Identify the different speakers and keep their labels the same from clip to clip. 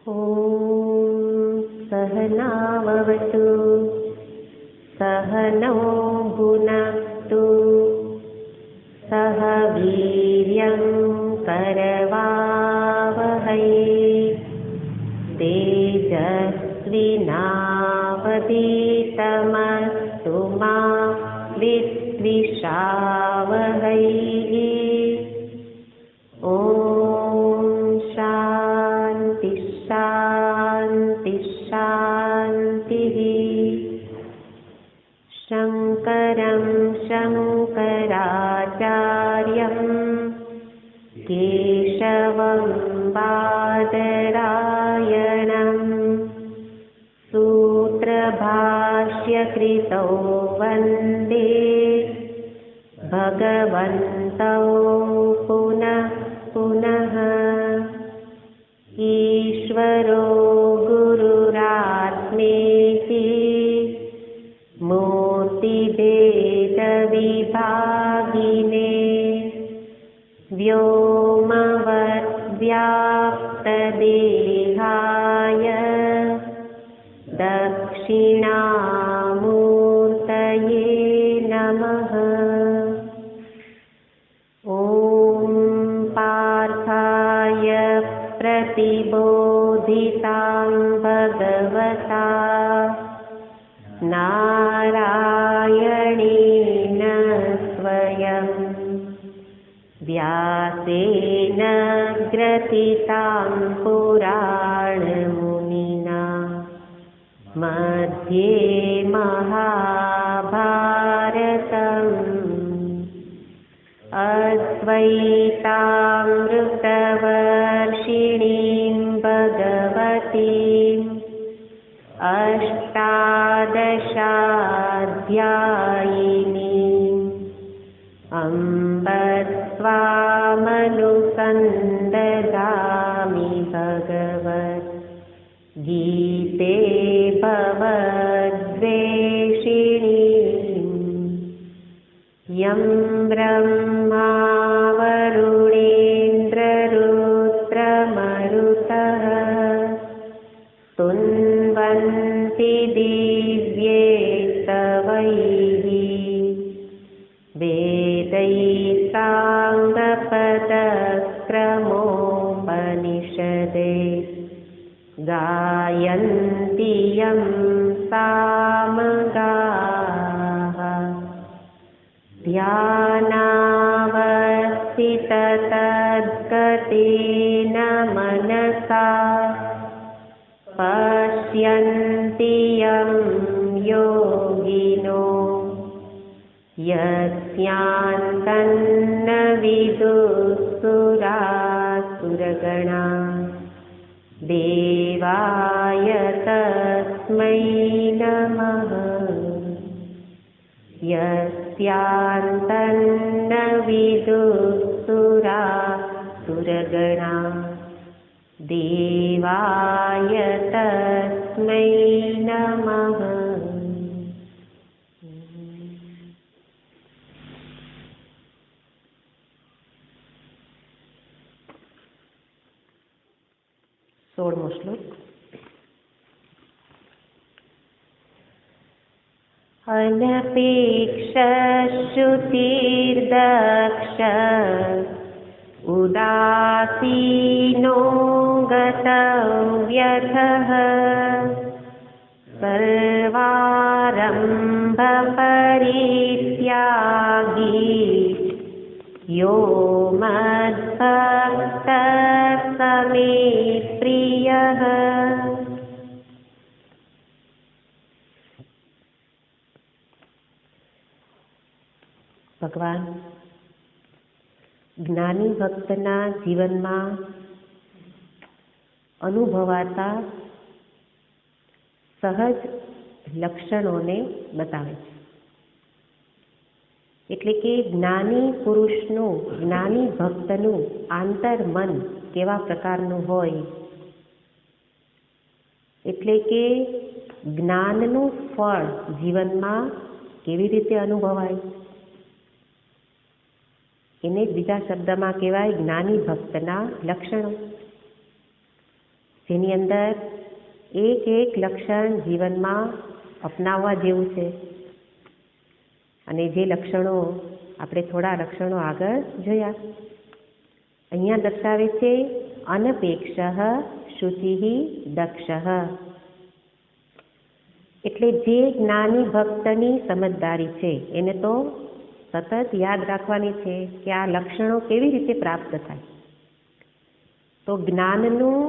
Speaker 1: ॐ सहनाववतु सहनौ भुनक्तु सह वीर्यं करवावहै तेजस्विनावधीतमस्तु मा विद्विषावहै। ॐ शान्ति शान्ति शान्तिः। शङ्करं शङ्कराचार्यं केशवं बादरायणं सूत्रभाष्यकृतौ वन्दे भगवन्तौ पुनः पुनः। ईश्वरो गुरुरात्मेति मूर्तिभेदविभागिने व्योमवद्व्याप्तदेहाय दक्षिणामूर्तये नमः। ॐ पार्थाय प्रतिबोधितां भगवता नारायणेन स्वयं व्यासेन ग्रथितां पुराणमुनिना मध्ये महाभारतम् अद्वैतामृतवर्षिणीं भगवतीम् अष्टादशाध्यायिनीम् अम्ब त्वामनुसन्दधामि भगवद्गीते भवद्वेषिणीम् यं ब्रह्मा वरुणेन्द्ररुद्रमरुतः स्तुन्वन्ति दिव्यैस्तवैः वेदैः साङ्गपदक्रमोपनिषदे गायन्ति यं सामगाः। ध्यानावस्थिततद्गतेन मनसा पश्यन्ति यं योगिनो यस्यान्तन्न विदुःसुरासुरगणा देवाय तस्मै नमः। यस्यान्तन्न विदुःसुरासुरगणा देवाय तस्मै नमः। सोळमो श्लोक। अनपेक्षश्रुतिर्दक्ष उदासीनो गतव्यथः सर्वारम्भपरित्यागी यो मद्भक्तः स मे प्रियः। भगवान ज्ञानी भक्तना जीवનમાં અનુભવાતા સહજ લક્ષણોને બતાવે છે। એટલે કે જ્ઞાની પુરુષનું, જ્ઞાની ભક્તનું આંતરમન કેવા પ્રકારનું હોય, એટલે કે જ્ઞાનનું ફળ જીવનમાં કેવી રીતે અનુભવાય એને બીજા શબ્દમાં કહેવાય જ્ઞાની ભક્તના લક્ષણો। જેની અંદર એક એક લક્ષણ જીવનમાં અપનાવવા જેવું છે. અને જે લક્ષણો આપણે થોડા લક્ષણો આગળ જોયા. અહીંયા દર્શાવે છે અનપેક્ષ શુચિ દક્ષ. એટલે જે જ્ઞાની ભક્તની સમજદારી છે એને તો સતત યાદ રાખવાની છે કે આ લક્ષણો કેવી રીતે પ્રાપ્ત થાય. તો જ્ઞાનનું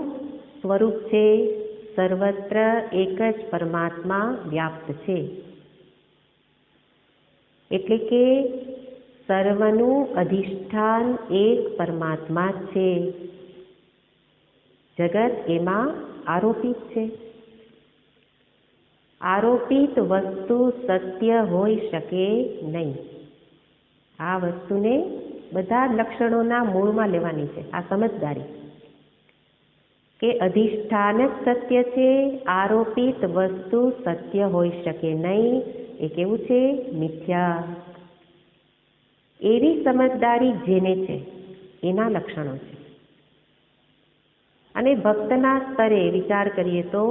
Speaker 1: સ્વરૂપ છે સર્વત્ર એક જ પરમાત્મા વ્યાપ્ત છે. એટલે કે સર્વનું અધિષ્ઠાન એક પરમાત્મા છે. જગત એમાં આરોપિત છે. આરોપિત વસ્તુ સત્ય હોઈ શકે નહીં. આ વસ્તુને બધા લક્ષણોના મૂળમાં લેવાની છે. આ સમજદારી કે અધિષ્ઠાન જ સત્ય છે, આરોપિત વસ્તુ સત્ય હોઈ શકે નહીં. એ કેવું છે? મિથ્યા. એવી સમજદારી જેને છે એના લક્ષણો છે. અને ભક્તના સ્તરે વિચાર કરીએ તો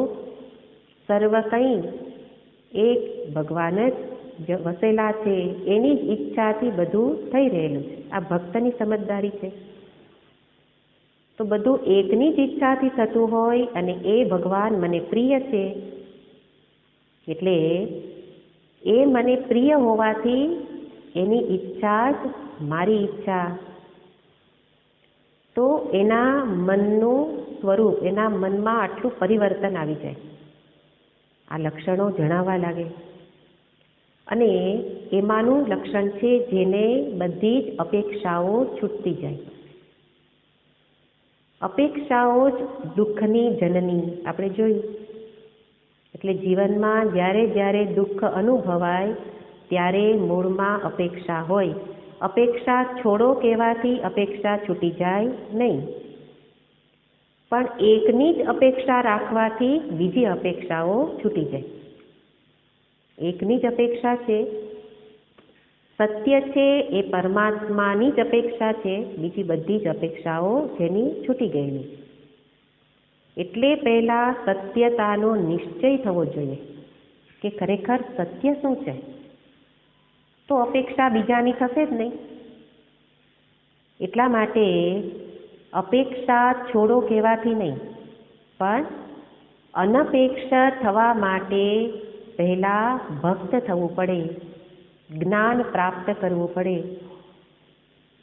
Speaker 1: સર્વ કંઈ એક ભગવાન જ વસેલા છે, એની જ ઈચ્છાથી બધું થઈ રહેલું છે. આ ભક્તની સમજદારી છે. તો બધું એકની જ ઈચ્છાથી થતું હોય અને એ ભગવાન મને પ્રિય છે, એટલે એ મને પ્રિય હોવાથી એની ઈચ્છા જ મારી ઈચ્છા. તો એના મનનું સ્વરૂપ, એના મનમાં આટલું પરિવર્તન આવી જાય. આ લક્ષણો જણાવવા લાગે. અને એમાંનું લક્ષણ છે જેને બધી જ અપેક્ષાઓ છૂટતી જાય. અપેક્ષાઓ જ દુઃખની જનની આપણે જોયું. એટલે જીવનમાં જ્યારે જ્યારે દુઃખ અનુભવાય ત્યારે મૂળમાં અપેક્ષા હોય. અપેક્ષા છોડો કહેવાથી અપેક્ષા છૂટી જાય નહીં, પણ એકની જ અપેક્ષા રાખવાથી બીજી અપેક્ષાઓ છૂટી જાય. એકની જ અપેક્ષા છે, સત્ય છે, એ પરમાત્માની જ અપેક્ષા છે. બીજી બધી જ અપેક્ષાઓ જેની છૂટી ગયેલી. એટલે પહેલાં સત્યતાનો નિશ્ચય થવો જોઈએ કે ખરેખર સત્ય શું છે. તો અપેક્ષા બીજાની થશે જ નહીં. એટલા માટે અપેક્ષા છોડો કહેવાથી નહીં, પણ અનપેક્ષ થવા માટે પહેલાં ભક્ત થવું પડે, જ્ઞાન પ્રાપ્ત કરવું પડે,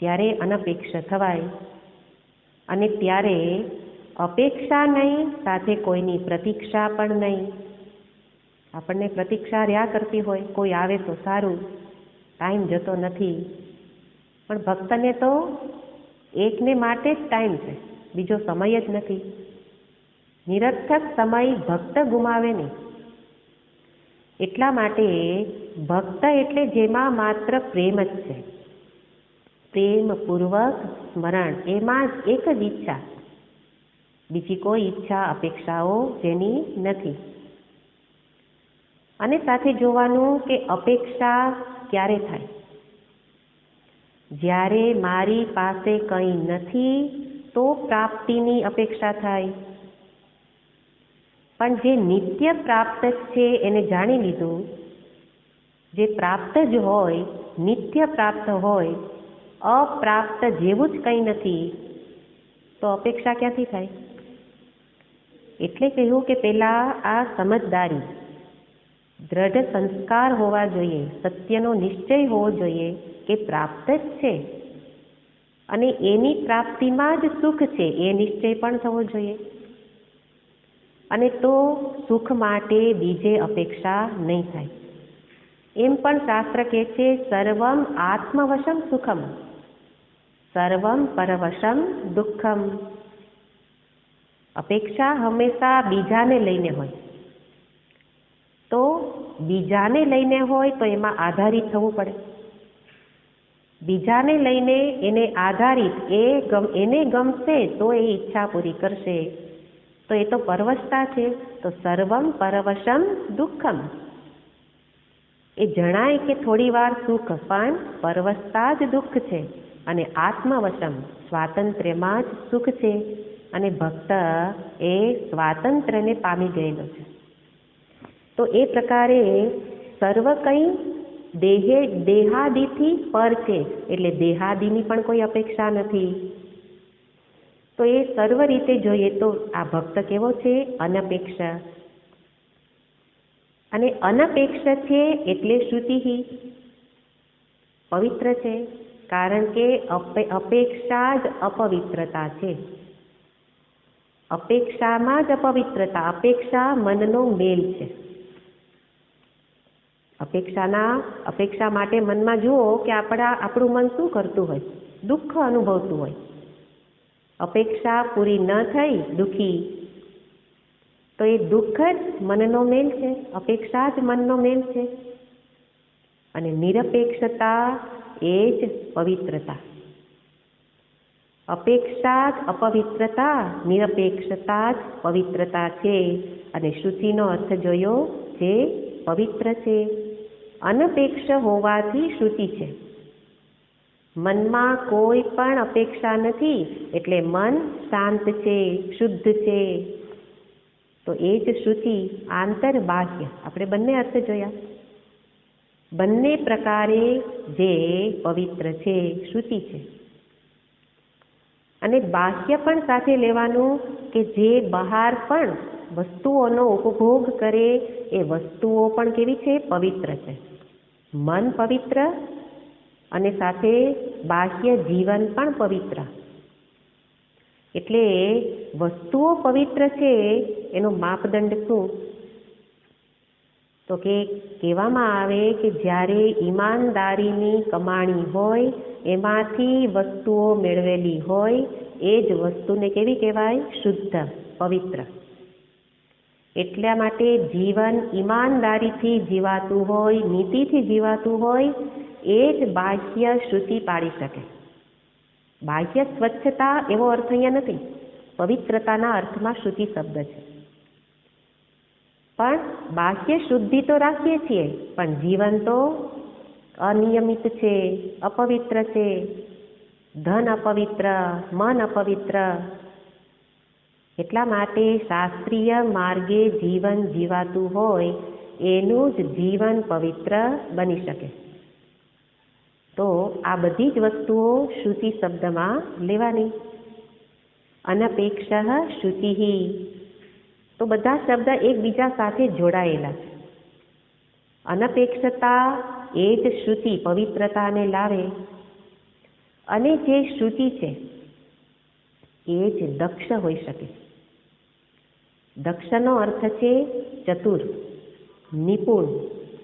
Speaker 1: ત્યારે અનપેક્ષ થવાય. અને ત્યારે અપેક્ષા નહીં, સાથે કોઈની પ્રતીક્ષા પણ નહીં. આપણને પ્રતીક્ષા રહ્યા કરતી હોય, કોઈ આવે તો સારું, ટાઈમ જતો નથી. પણ ભક્તને તો એકને માટે જ ટાઈમ છે, બીજો સમય જ નથી. નિરર્થક સમય ભક્ત ગુમાવે નહીં. એટલા માટે ભક્ત એટલે જેમાં માત્ર પ્રેમ જ છે, પ્રેમપૂર્વક સ્મરણ, એમાં જ એક જ ઈચ્છા, બીજી કોઈ ઈચ્છા અપેક્ષાઓ જેની નથી. અને સાથે જોવાનું કે અપેક્ષા ક્યારે થાય? જ્યારે મારી પાસે કંઈ નથી તો પ્રાપ્તિની અપેક્ષા થાય. પણ જે નિત્ય પ્રાપ્ત છે એને જાણી લીધું, જે પ્રાપ્ત જ હોય, નિત્ય પ્રાપ્ત હોય, અપ્રાપ્ત જેવું જ કંઈ નથી, તો અપેક્ષા ક્યાંથી થાય? એટલે કહ્યું કે પહેલાં આ સમજદારી, દ્રઢ સંસ્કાર હોવા જોઈએ, સત્યનો નિશ્ચય હોવો જોઈએ કે પ્રાપ્ત જ છે અને એની પ્રાપ્તિમાં જ સુખ છે, એ નિશ્ચય પણ થવો જોઈએ. અને તો સુખ માટે બીજે અપેક્ષા નહીં થાય. એમ પણ શાસ્ત્ર કહે છે સર્વમ આત્મવશમ સુખમ, સર્વમ પરવશમ દુઃખમ. અપેક્ષા હંમેશા બીજાને લઈને હોય. તો બીજાને લઈને હોય તો એમાં આધારિત થવું પડે. બીજાને લઈને એને આધારિત, એને ગમશે તો એ ઈચ્છા પૂરી કરશે, તો એ તો પરવશતા છે. તો સર્વમ પરવશમ દુઃખમ. એ જણાય કે થોડી વાર સુખ, પણ પરવશતા જ દુઃખ છે. અને આત્મવશમ, સ્વાતંત્ર્યમાં જ સુખ છે. અને ભક્ત એ સ્વાતંત્ર્યને પામી ગયેલો છે. તો એ પ્રકારે સર્વ કંઈ દેહાદિથી પર છે, એટલે દેહાદિની પણ કોઈ અપેક્ષા નથી. તો એ સર્વ રીતે જોઈએ તો આ ભક્ત કેવો છે? અનપેક્ષ. અને અનપેક્ષ છે એટલે શ્રુતિ પવિત્ર છે, કારણ કે અપેક્ષા જ અપવિત્રતા છે. અપેક્ષામાં જ અપવિત્રતા. અપેક્ષા મનનો મેલ છે. અપેક્ષા માટે મનમાં જુઓ કે આપણું મન શું કરતું હોય? દુઃખ અનુભવતું હોય. અપેક્ષા પૂરી ન થઈ, દુઃખી, તો એ દુઃખ જ મનનો મેલ છે. અપેક્ષા જ મનનો મેલ છે. અને નિરપેક્ષતા એ જ પવિત્રતા. અપેક્ષા જ અપવિત્રતા, નિરપેક્ષતા જ પવિત્રતા છે. અને શ્રુતિનો અર્થ જોયો, જે પવિત્ર છે. અનપેક્ષ હોવાથી શ્રુતિ છે. મનમાં કોઈ પણ અપેક્ષા નથી, એટલે મન શાંત છે, શુદ્ધ છે. તો એ જ શ્રુતિ. આંતર બાહ્ય આપણે બંને અર્થ જોયા. બંને પ્રકારે જે પવિત્ર છે, શ્રુતિ છે. અને બાહ્ય પણ સાથે લેવાનું, કે જે બહાર પણ વસ્તુઓનો ઉપભોગ કરે, એ વસ્તુઓ પણ કેવી છે? પવિત્ર છે. મન પવિત્ર અને સાથે બાહ્ય જીવન પણ પવિત્ર. એટલે વસ્તુઓ પવિત્ર છે, એનો માપદંડ શું? તો કે કહેવામાં આવે કે જ્યારે ઈમાનદારીની કમાણી હોય, એમાંથી વસ્તુઓ મેળવેલી હોય, એ જ વસ્તુને કેવી કહેવાય? શુદ્ધ, પવિત્ર. એટલા માટે જીવન ઈમાનદારીથી જીવાતું હોય, નીતિથી જીવાતું હોય, એ જ બાહ્ય શ્રુતિ પાડી શકે. બાહ્ય સ્વચ્છતા એવો અર્થ અહીંયા નથી. પવિત્રતાના અર્થમાં શ્રુતિ શબ્દ છે. પણ બાહ્ય શુદ્ધિ તો રાખીએ છીએ, પણ જીવન તો અનિયમિત છે, અપવિત્ર છે. ધન અપવિત્ર, મન અપવિત્ર. એટલા માટે શાસ્ત્રીય માર્ગે જીવન જીવાતું હોય, એનું જ જીવન પવિત્ર બની શકે. તો આ બધી જ વસ્તુઓ શ્રુતિ શબ્દમાં લેવાની. અનપેક્ષ શ્રુતિ. તો બધા શબ્દ એકબીજા સાથે જોડાયેલા છે. અનપેક્ષતા એ જ શ્રુતિ, પવિત્રતાને લાવે. અને જે શ્રુતિ છે એ જ દક્ષ હોઈ શકે. દક્ષનો અર્થ છે ચતુર, નિપુણ,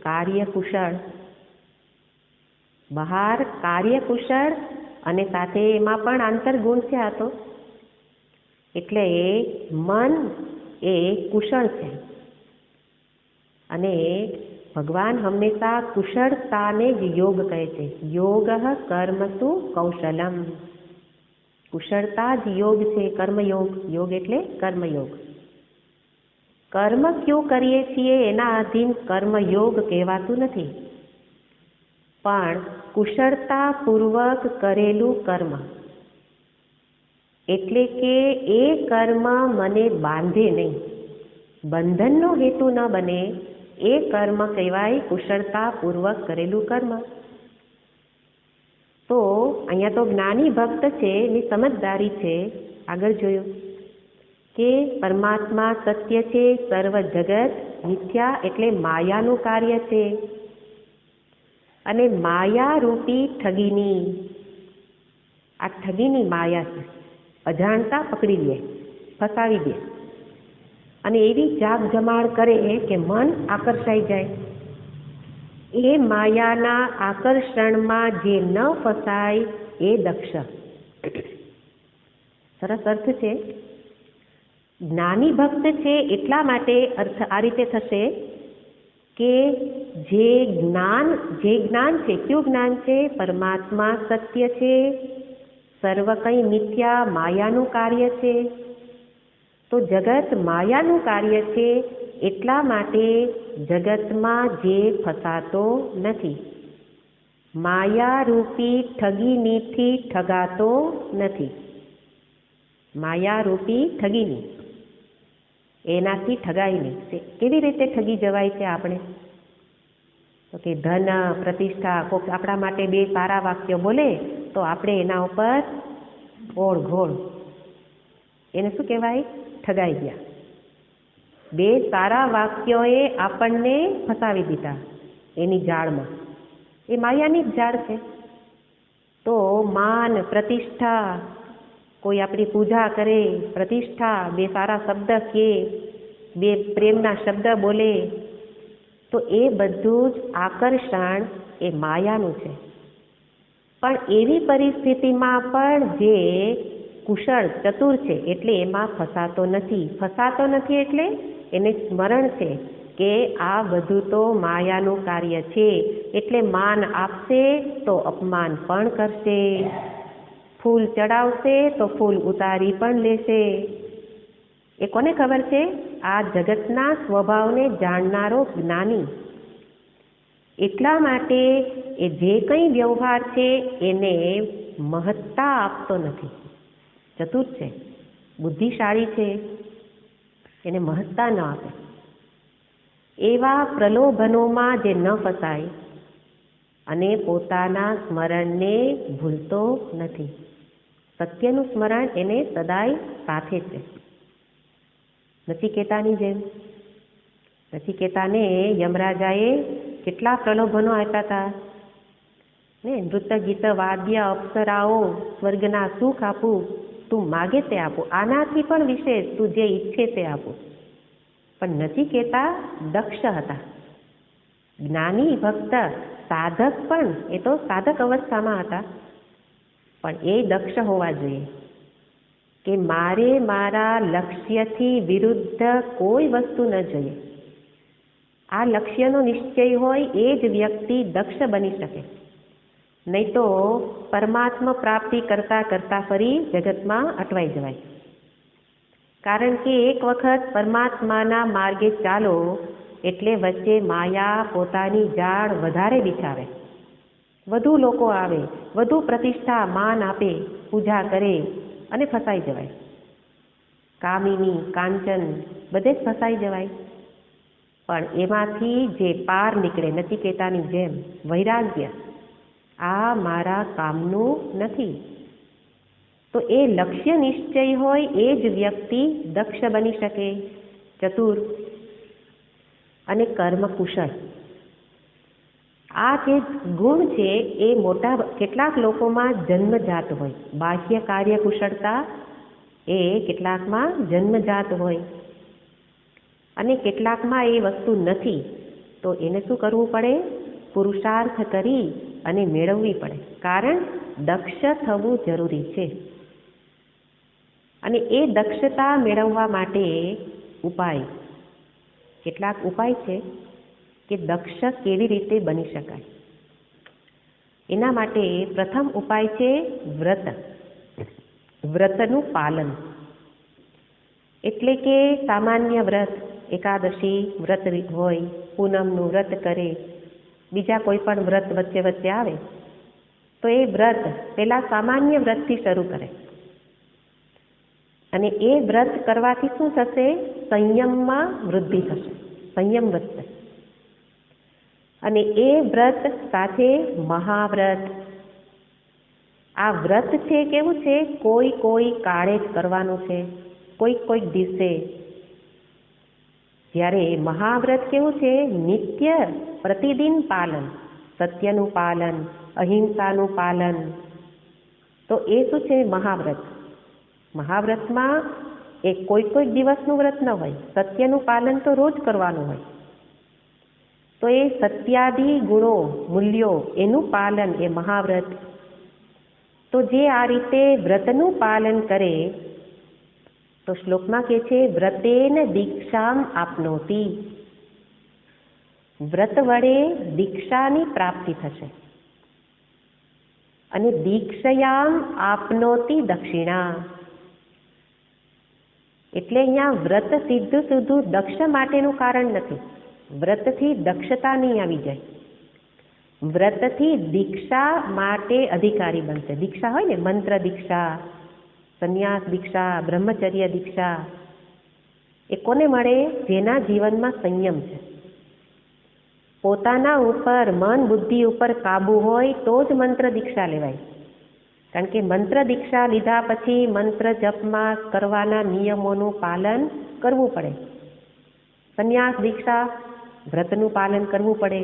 Speaker 1: કાર્યકુશળ. બહાર કાર્યકુશળ અને સાથે એમાં પણ આંતરગુણ છે. આ તો એટલે મન એ કુશળ છે. અને ભગવાન હંમેશા કુશળતાને જ યોગ કહે છે. યોગ કર્મસુ કૌશલમ. કુશળતા જ યોગ છે, કર્મયોગ. યોગ એટલે કર્મયોગ. કર્મ ક્યું કરીએ છીએ એના આધીન કર્મયોગ કહેવાતું નથી, પણ કુશળતાપૂર્વક કરેલું કર્મ. એટલે કે એ કર્મ મને બાંધે નહીં, બંધનનો હેતુ ન બને, એ કર્મ કહેવાય કુશળતાપૂર્વક કરેલું કર્મ. તો અહીંયા તો જ્ઞાની ભક્ત છે, એની સમજદારી છે. આગળ જોયું કે પરમાત્મા સત્ય છે, સર્વ જગત મિથ્યા એટલે માયાનું કાર્ય છે. અને માયારૂપી ઠગીની, આ ઠગીની માયા છે. અજાણતા પકડી લે, ફસાવી દે, અને એવી જાગ જમાડ કરે કે મન આકર્ષાઈ જાય. એ માયાના આકર્ષણમાં જે ન ફસાય એ દક્ષ. સરસ અર્થ છે. જ્ઞાની ભક્ત છે એટલા માટે અર્થ આ રીતે થશે કે જે જ્ઞાન છે, કયું જ્ઞાન છે? પરમાત્મા સત્ય છે, સર્વ કંઈ મિથ્યા માયાનું કાર્ય છે. તો જગત માયાનું કાર્ય છે, એટલા માટે જગતમાં જે ફસાતો નથી, માયારૂપી ઠગીનીથી ઠગાતો નથી. માયારૂપી ઠગીની, એનાથી ઠગાય નહીં. કેવી રીતે ઠગી જવાય છે આપણે? તો કે ધન, પ્રતિષ્ઠા, કોઈક આપણા માટે બે સારા વાક્યો બોલે તો આપણે એના ઉપર ઓળ ઘોળ, એને શું કહેવાય? ઠગાઈ ગયા. બે સારા વાક્યોએ આપણને ફસાવી દીધા એની જાળમાં. એ માયાની જ જાળ છે. તો માન, પ્રતિષ્ઠા, કોઈ આપણી પૂજા કરે, પ્રતિષ્ઠા, બે સારા શબ્દ કહે, બે પ્રેમના શબ્દ બોલે, તો એ બધું જ આકર્ષણ એ માયાનું છે. પણ એવી પરિસ્થિતિમાં પણ જે કુશળ, ચતુર છે એટલે એમાં ફસાતો નથી. ફસાતો નથી એટલે એને સ્મરણ છે કે આ બધું તો માયાનું કાર્ય છે. એટલે માન આપશે તો અપમાન પણ કરશે, ફૂલ ચડાવશે તો ફૂલ ઉતારી પણ લેશે. એ કોને ખબર છે? આ જગતના સ્વભાવને જાણનારો જ્ઞાની. એટલા માટે એ જે કંઈ વ્યવહાર છે એને મહત્તા આપતો નથી. ચતુર છે, બુદ્ધિશાળી છે, એને મહત્તા ન આપે. એવા પ્રલોભનોમાં જે ન ફસાય અને પોતાના સ્મરણને ભૂલતો નથી. સત્યનું સ્મરણ એને સદાય સાથે છે. નચિકેતાની જેમ. નચિકેતાને યમરાજાએ કેટલા પ્રલોભનો આપ્યા હતા ને? નૃત્ય, ગીત, વાદ્ય, અપ્સરાઓ, સ્વર્ગના સુખ આપું, તું માગે તે આપું, આનાથી પણ વિશેષ તું જે ઈચ્છે તે આપું. પણ નચિકેતા દક્ષ હતા, જ્ઞાની, ભક્ત, સાધક. પણ એ તો સાધક અવસ્થામાં હતા, પણ એ દક્ષ હોવા જોઈએ કે મારે મારા લક્ષ્યથી વિરુદ્ધ કોઈ વસ્તુ ન જોઈએ. આ લક્ષ્યનો નિશ્ચય હોય એ જ વ્યક્તિ દક્ષ બની શકે. નહીં તો પરમાત્મા પ્રાપ્તિ કરતાં કરતાં ફરી જગતમાં અટવાઈ જવાય. કારણ કે એક વખત પરમાત્માના માર્ગે ચાલો એટલે વચ્ચે માયા પોતાની જાળ વધારે બિછાવે, વધુ લોકો આવે, વધુ પ્રતિષ્ઠા, માન આપે, પૂજા કરે અને ફસાઈ જવાય. કામિની, કાંચન બધે જ ફસાઈ જવાય. પણ એમાંથી જે પાર નીકળે, નચિકેતાની જેમ વૈરાગ્ય, આ મારા કામનું નથી, તો એ લક્ષ્ય નિશ્ચય હોય એ જ વ્યક્તિ દક્ષ બની શકે, ચતુર અને કર્મકુશળ. આ જે ગુણ છે એ મોટા કેટલાક લોકોમાં જન્મજાત હોય. બાહ્ય કાર્ય કુશળતા એ કેટલાકમાં જન્મજાત હોય અને કેટલાકમાં એ વસ્તુ નથી. તો એને શું કરવું પડે? પુરુષાર્થ કરી અને મેળવવી પડે. કારણ દક્ષ થવું જરૂરી છે. અને એ દક્ષતા મેળવવા માટે ઉપાય, કેટલાક ઉપાય છે કે દક્ષ કેવી રીતે બની શકાય. એના માટે પ્રથમ ઉપાય છે વ્રત. વ્રતનું પાલન એટલે કે સામાન્ય વ્રત, એકાદશી વ્રત હોય, પૂનમનું વ્રત કરે, બીજા કોઈ પણ વ્રત વચ્ચે વચ્ચે આવે તો એ વ્રત પહેલાં સામાન્ય વ્રતથી શરૂ કરે. અને એ વ્રત કરવાથી શું થશે? સંયમમાં વૃદ્ધિ થશે, સંયમ વધશે. અને એ વ્રત સાથે મહાવ્રત. આ વ્રત છે કેવું છે? કોઈ કોઈ કાળે જ કરવાનું છે, કોઈક દિવસે. જ્યારે મહાવ્રત કેવું છે? નિત્ય પ્રતિદિન પાલન, સત્યનું પાલન, અહિંસાનું પાલન. તો એ શું છે? મહાવ્રત. મહાવ્રતમાં એ કોઈક દિવસનું વ્રત ન હોય, સત્યનું પાલન તો રોજ કરવાનું હોય. તો એ સત્યાદિ ગુણો, મૂલ્યો, એનું પાલન એ મહાવ્રત. તો જે આ રીતે વ્રતનું પાલન કરે તો શ્લોકમાં કહે છે વ્રતેન દીક્ષામ આપનોતિ. વ્રત વડે દીક્ષાની પ્રાપ્તિ થશે. અને દીક્ષયામ આપનોતિ દક્ષિણા. એટલે અહીંયા વ્રત સીધું સીધું દક્ષ માટેનું કારણ નથી. વ્રતથી દક્ષતા નહીં આવી જાય, વ્રતથી દીક્ષા માટે અધિકારી બનશે. દીક્ષા હોય ને, મંત્ર દીક્ષા, સંન્યાસ દીક્ષા, બ્રહ્મચર્ય દીક્ષા એ કોને મળે? જેના જીવનમાં સંયમ છે. પોતાના ઉપર, મન બુદ્ધિ ઉપર કાબુ હોય તો જ મંત્ર દીક્ષા લેવાય. કારણ કે મંત્ર દીક્ષા લીધા પછી મંત્ર જપમાં કરવાના નિયમોનું પાલન કરવું પડે. સંન્યાસ દીક્ષા વ્રતનું પાલન કરવું પડે.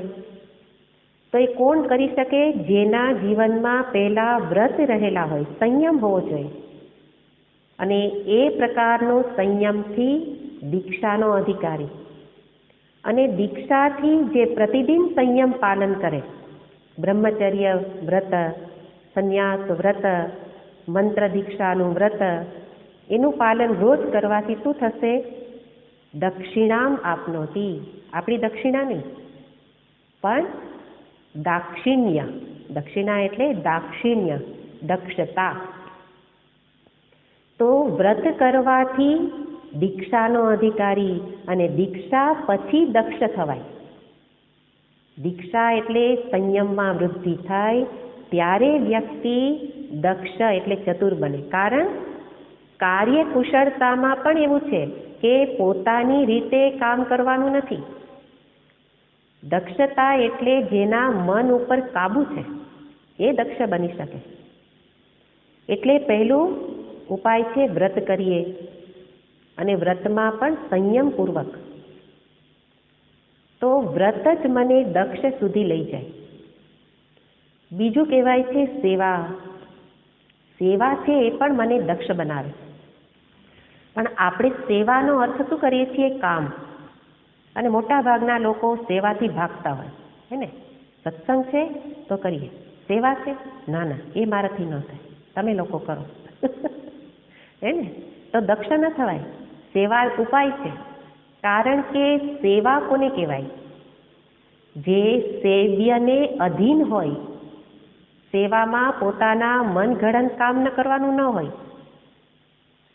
Speaker 1: તો એ કોણ કરી શકે? જેના જીવનમાં પહેલા વ્રત રહેલા હોય, સંયમ હોવો જોઈએ. અને એ પ્રકારનો સંયમથી દીક્ષાનો અધિકારી, અને દીક્ષાથી જે પ્રતિદિન સંયમ પાલન કરે, બ્રહ્મચર્ય વ્રત, સંન્યાસ વ્રત, મંત્ર દીક્ષાનું વ્રત, એનું પાલન રોજ કરવાથી શું થશે? દક્ષિણામ આપનોતિ, આપણી દક્ષિણા નહીં પણ દાક્ષિણ્ય. દક્ષિણા એટલે દાક્ષિણ્ય, દક્ષતા. તો વ્રત કરવાથી દીક્ષાનો અધિકારી, અને દીક્ષા પછી દક્ષ થવાય. દીક્ષા એટલે સંયમમાં વૃદ્ધિ થાય, ત્યારે વ્યક્તિ દક્ષ એટલે ચતુર બને. કારણ કાર્યકુશળતામાં પણ એવું છે કે પોતાની રીતે કામ કરવાનું નથી. દક્ષતા એટલે જેના મન ઉપર કાબુ છે એ દક્ષ બની શકે. એટલે પહેલું ઉપાય છે વ્રત કરીએ, અને વ્રતમાં પણ સંયમપૂર્વક. તો વ્રત જ મને દક્ષ સુધી લઈ જાય. બીજું કહેવાય છે સેવા. સેવા છે એ પણ મને દક્ષ બનાવે. પણ આપણે સેવાનો અર્થ શું કરીએ છીએ? કામ. અને મોટા ભાગના લોકો સેવાથી ભાગતા હોય હે ને. સત્સંગ છે તો કરીએ, સેવા છે ના ના એ મારાથી ન થાય, તમે લોકો કરો હે ને. તો દક્ષ ન થવાય. સેવા ઉપાય છે. કારણ કે સેવા કોને કહેવાય? જે સેવ્યને અધીન હોય. સેવામાં પોતાના મનગઢંત કામ ન કરવાનું ન હોય.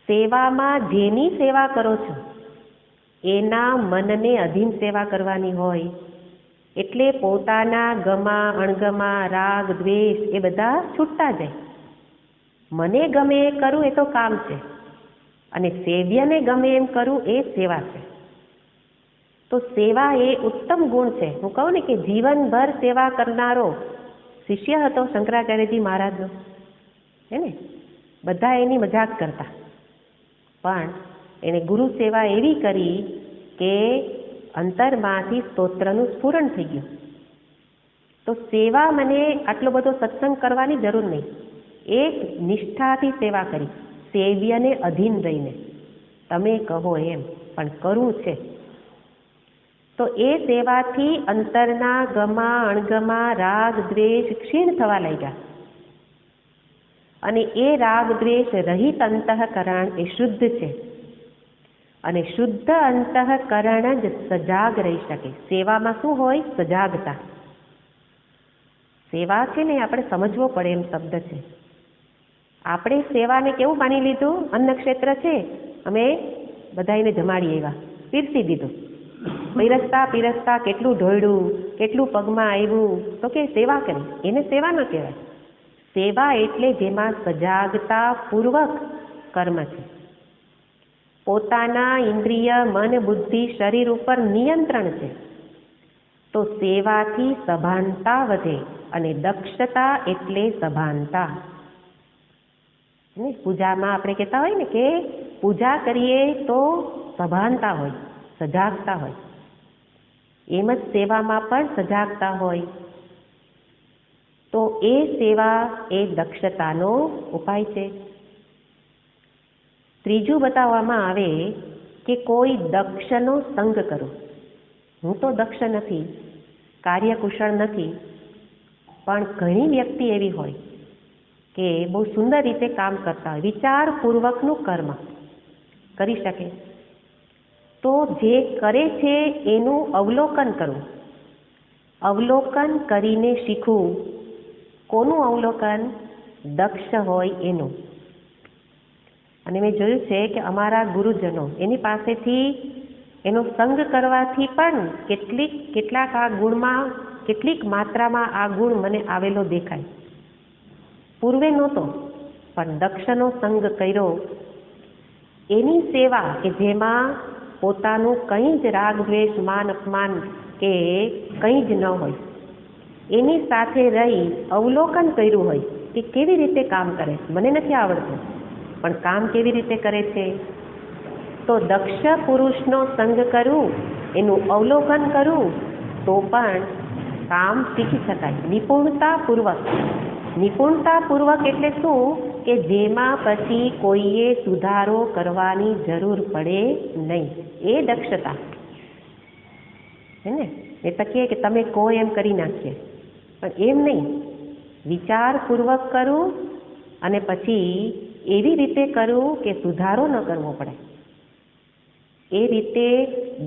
Speaker 1: સેવામાં જેની સેવા કરો છો એના મનને અધીન સેવા કરવાની હોય. એટલે પોતાના ગમા અણગમા, રાગ દ્વેષ એ બધા છૂટતા જાય. મને ગમે એ કરું એ તો કામ છે, અને સેવ્યને ગમે એમ કરું એ સેવા છે. તો સેવા એ ઉત્તમ ગુણ છે. હું કહું ને કે જીવનભર સેવા કરનારો શિષ્ય હતો શંકરાચાર્યજી મહારાજનો હે ને. બધા એની મજાક કરતા, પણ એણે ગુરુ સેવા એવી કરી કે અંતરમાંથી સ્તોત્રનું સ્ફુરણ થઈ ગયું. તો સેવા મને આટલો બધો સત્સંગ કરવાની જરૂર નહીં. એક નિષ્ઠાથી સેવા કરી, સેવ્યને અધીન રહીને. તમે કહો એમ પણ કરવું છે. તો એ સેવાથી અંતરના ગમા અણગમા, રાગ દ્વેષ ક્ષીણ થવા લાગ્યા. અને એ રાગ દ્વેષ રહિત અંતઃકરણ એ શુદ્ધ છે. અને શુદ્ધ અંતઃકરણ જ સજાગ રહી શકે. સેવામાં શું હોય? સજાગતા. સેવા છે ને આપણે સમજવો પડે એમ શબ્દ છે. આપણે સેવાને કેવું માની લીધું? અન્નક્ષેત્ર છે, અમે બધાને જમાડી આવ્યા, પીરસી દીધું. પીરસતા પીરસતા કેટલું ઢોળ્યું, કેટલું પગમાં આવ્યું, તો કે સેવા કરી. એને સેવા ન કહેવાય. સેવા એટલે જેમાં સજાગતા પૂર્વક કર્મ છે. પોતાના ઇન્દ્રિય, મન, બુદ્ધિ, શરીર ઉપર નિયંત્રણ છે. તો સેવાથી સભાનતા વધે, અને દક્ષતા એટલે સભાનતા. પૂજામાં આપણે કહેતા હોય ને કે પૂજા કરીએ તો સભાનતા હોય, સજાગતા હોય. એમ જ સેવામાં પણ સજાગતા હોય. તો એ સેવા એ દક્ષતાનો ઉપાય છે. ત્રીજું બતાવવામાં આવે કે કોઈ દક્ષનો સંગ કરો. હું તો દક્ષ નથી, કાર્યકુશળ નથી, પણ ઘણી વ્યક્તિ એવી હોય કે બહુ સુંદર રીતે કામ કરતા હોય, વિચારપૂર્વકનું કર્મ કરી શકે. તો જે કરે છે એનું અવલોકન કરવું, અવલોકન કરીને શીખવું. કોનું અવલોકન? દક્ષ હોય એનું. અને મેં જોયું છે કે અમારા ગુરુજનો એની પાસેથી એનો સંગ કરવાથી પણ કેટલાક આ ગુણમાં, કેટલીક માત્રામાં આ ગુણ મને આવેલો દેખાય. પૂર્વે નહોતો, પણ દક્ષનો સંગ કર્યો એની સેવા કે જેમાં પોતાનું કંઈ જ રાગ દ્વેષ માન અપમાન કે કંઈ જ ન હોય, એની સાથે રહી અવલોકન કર્યું હોય કે કેવી રીતે કામ કરે. મને નથી આવડતું પણ કામ કેવી રીતે કરે છે, તો દક્ષ પુરુષનો સંગ કરું, એનું અવલોકન કરું તો પણ કામ શીખી શકાય નિપુણતાપૂર્વક. નિપુણતાપૂર્વક એટલે શું કે જેમાં પછી કોઈએ સુધારો કરવાની જરૂર પડે નહીં, એ દક્ષતા હે ને. એ તો કહે કે તમે કહો એમ કરી નાખીએ, પણ એમ નહીં. વિચારપૂર્વક કરું અને પછી એવી રીતે કરું કે સુધારો ન કરવો પડે. એ રીતે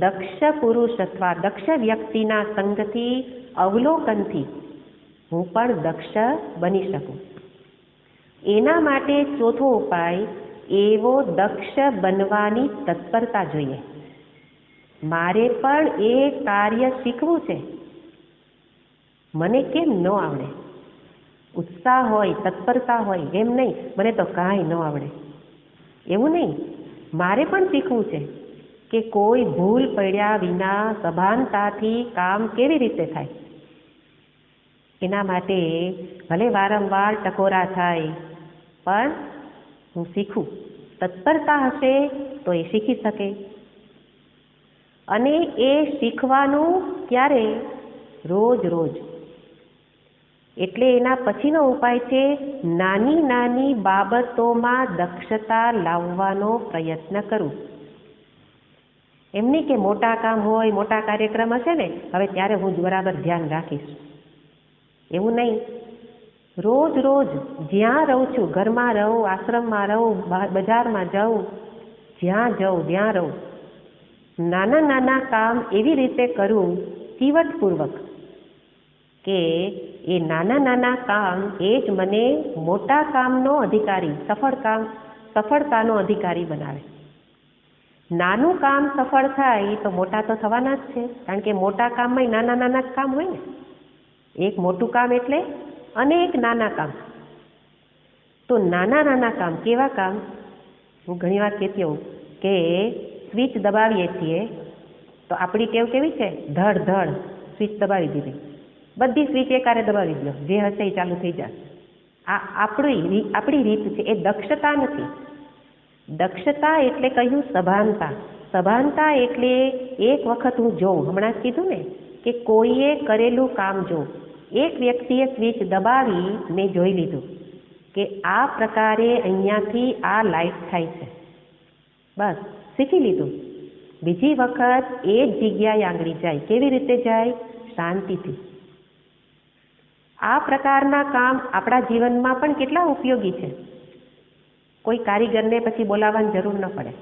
Speaker 1: દક્ષ પુરુષ અથવા દક્ષ વ્યક્તિના સંગથી અવલોકનથી હું પણ દક્ષ બની શકું. એના માટે ચોથો ઉપાય એવો દક્ષ બનવાની તત્પરતા જોઈએ. મારે પણ એ કાર્ય શીખવું છે, મને કેમ ન આવડે. ઉત્સાહ હોય, તત્પરતા હોય, એમ નહીં મને તો કાંઈ ન આવડે એવું નહીં. મારે પણ શીખવું છે કે કોઈ ભૂલ પડ્યા વિના સભાનતાથી કામ કેવી રીતે થાય. એના માટે ભલે વારંવાર ટકોરા થાય પણ હું શીખું. તત્પરતા હશે તો એ શીખી શકે. અને એ શીખવાનું ક્યારે? રોજ રોજ. એટલે એના પછીનો ઉપાય છે નાની નાની બાબતોમાં દક્ષતા લાવવાનો પ્રયત્ન કરું. એમ નહીં કે મોટા કામ હોય, મોટા કાર્યક્રમ હશે ને હવે ત્યારે હું બરાબર ધ્યાન રાખીશ, એવું નહીં. રોજ રોજ જ્યાં રહું છું, ઘરમાં રહું, આશ્રમમાં રહું, બજારમાં જાઉં, જ્યાં જાઉં ત્યાં રહું, નાના નાના કામ એવી રીતે કરું ચીવટપૂર્વક કે એ નાના નાના કામ એ જ મને મોટા કામનો અધિકારી, સફળતાનો અધિકારી બનાવે. નાનું કામ સફળ થાય તો મોટા તો થવાના જ છે, કારણ કે મોટા કામમાં નાના નાના જ કામ હોય ને. એક મોટું કામ એટલે અનેક નાના કામ. તો નાના નાના કામ કેવા કામ? હું ઘણી વાર કહેતી હોઉં કે સ્વિચ દબાવીએ છીએ તો આપણી ટેવ કેવી છે? ધડ ધડ સ્વિચ દબાવી દીધી, બધી સ્વિચ એકારે દબાવી દો, જે હશે એ ચાલુ થઈ જશે. આ આપણી રીત છે, એ દક્ષતા નથી. દક્ષતા એટલે કહ્યું સભાનતા. સભાનતા એટલે એક વખત હું જોઉં, હમણાં જ કીધું ને કે કોઈએ કરેલું કામ જોઉં. એક વ્યક્તિએ સ્વિચ દબાવી, મેં જોઈ લીધું કે આ પ્રકારે અહીંયાથી આ લાઇટ થાય છે, બસ શીખી લીધું. બીજી વખત એ જ જગ્યાએ આંગળી જાય. કેવી રીતે જાય? શાંતિથી. આ પ્રકારના કામ આપણા જીવનમાં પણ કેટલા ઉપયોગી છે. કોઈ કારીગરને પછી બોલાવવાની જરૂર ન પડે,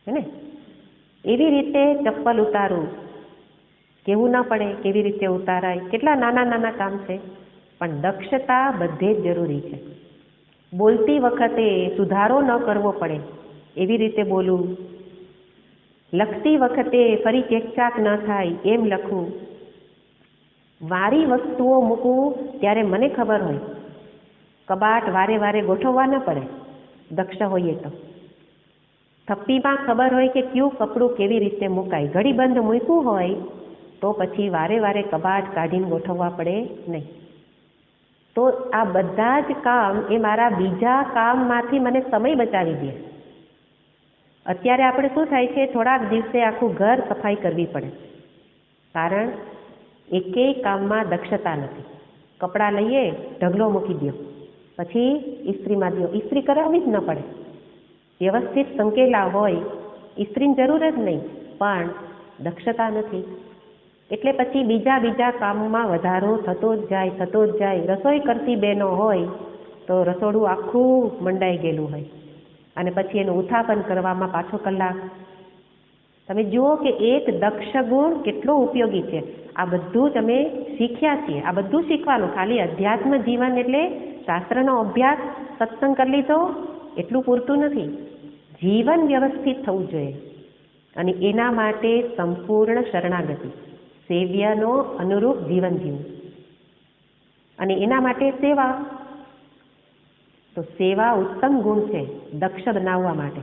Speaker 1: હે ને. એવી રીતે ચપ્પલ ઉતારવું કેવું ન પડે, કેવી રીતે ઉતારાય. કેટલા નાના નાના કામ છે, પણ દક્ષતા બધે જ જરૂરી છે. બોલતી વખતે સુધારો ન કરવો પડે એવી રીતે બોલવું. લખતી વખતે ફરી ચેકચાક ન થાય એમ લખવું. વારી વસ્તુઓ મૂકવું ત્યારે મને ખબર હોય, કબાટ વારે વારે ગોઠવવા ન પડે દક્ષ હોઈએ તો. થપ્પીમાં ખબર હોય કે કયું કપડું કેવી રીતે મુકાય. ઘડી બંધ મૂક્યું હોય તો પછી વારે વારે કબાટ કાઢીને ગોઠવવા પડે નહીં. તો આ બધા જ કામ એ મારા બીજા કામમાંથી મને સમય બચાવી દે. અત્યારે આપણે શું થાય છે, થોડાક દિવસે આખું ઘર સફાઈ કરવી પડે, કારણ એકેય કામમાં દક્ષતા નથી. કપડાં લઈએ, ઢગલો મૂકી દો, પછી ઇસ્ત્રીમાં દો. ઇસ્ત્રી કરાવવી જ ન પડે, વ્યવસ્થિત સંકેલા હોય, ઇસ્ત્રીની જરૂર જ નહીં, પણ દક્ષતા નથી. એટલે પછી બીજા કામમાં વધારો થતો જ જાય. રસોઈ કરતી બહેનો હોય તો રસોડું આખું મંડાઈ ગયેલું હોય અને પછી એનું ઉત્થાપન કરવામાં પાછો કલાક. તમે જુઓ કે એક દક્ષ ગુણ કેટલો ઉપયોગી છે. આ બધું જ અમે શીખ્યા છીએ. આ બધું શીખવાનું, ખાલી અધ્યાત્મ જીવન એટલે શાસ્ત્રનો અભ્યાસ, સત્સંગ કરી લીધો એટલું પૂરતું નથી. જીવન વ્યવસ્થિત થવું જોઈએ અને એના માટે સંપૂર્ણ શરણાગતિ, સેવ્યનો અનુરૂપ જીવન જીવવું અને એના માટે સેવા. તો સેવા ઉત્તમ ગુણ છે દક્ષ બનાવવા માટે,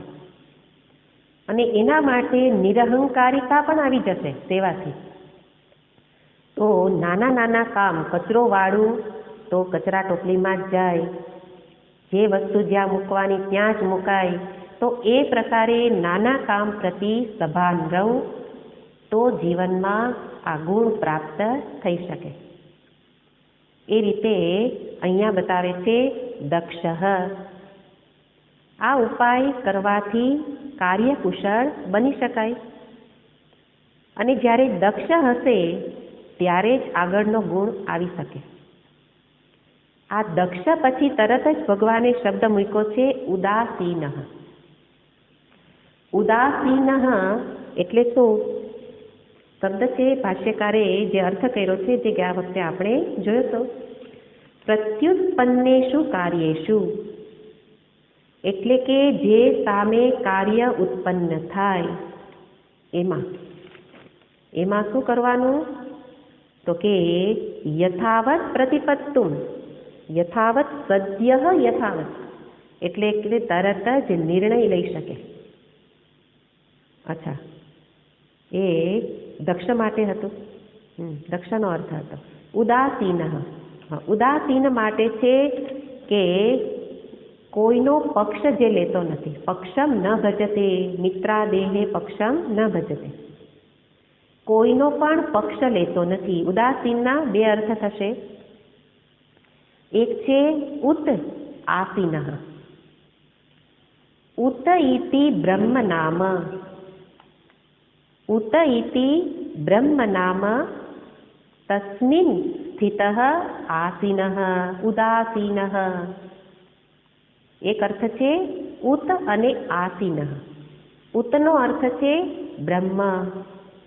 Speaker 1: અને એના માટે નિરહંકારિતા પણ આવી જશે સેવાથી. તો નાના નાના કામ, કચરો વાળું તો કચરા ટોપલીમાં જ જાય, જે વસ્તુ જ્યાં મૂકવાની ત્યાં જ મુકાય. તો એ પ્રકારે નાના કામ પ્રતિ સભાન રહું તો જીવનમાં આ ગુણ પ્રાપ્ત થઈ શકે. એ રીતે અહીંયા બતાવે છે દક્ષ. આ ઉપાય કરવાથી કાર્યકુશળ બની શકાય, અને જ્યારે દક્ષ હશે ત્યારે જ આગળનો ગુણ આવી શકે. આ દક્ષ પછી તરત જ ભગવાને શબ્દ મૂક્યો છે ઉદાસીન. ઉદાસીન એટલે શું? શબ્દ છે ભાષ્યકારે જે અર્થ કર્યો છે જે ગયા વખતે આપણે જોયો હતો, પ્રત્યુત્પન્નેષુ કાર્યેષુ, એટલે કે જે સામે કાર્ય ઉત્પન્ન થાય એમાં શું કરવાનું? તો કે યથાવત પ્રતિપત્તુમ, યથાવત સદ્ય યથાવત, એટલે કે તરત જ નિર્ણય લઈ શકે. અચ્છા, એ દક્ષ માટે હતું. દક્ષનો અર્થ હતો ઉદાસીન. ઉદાસીન માટે છે કે કોઈનો પક્ષ જે લેતો નથી. પક્ષમ ન ભજતે મિત્રાદેહે પક્ષમ ન ભજતે, કોઈનો પણ પક્ષ લેતો નથી. ઉદાસીનના બે અર્થ થશે. એક છે ઉત આસીન. ઉત ઇતિ બ્રહ્મ નામ, ઉત ઇતિ બ્રહ્મ નામ તસ્મિન સ્થિતઃ આસીન ઉદાસીન. એક અર્થ છે ઉત અને આસીન. ઉતનો અર્થ છે બ્રહ્મ,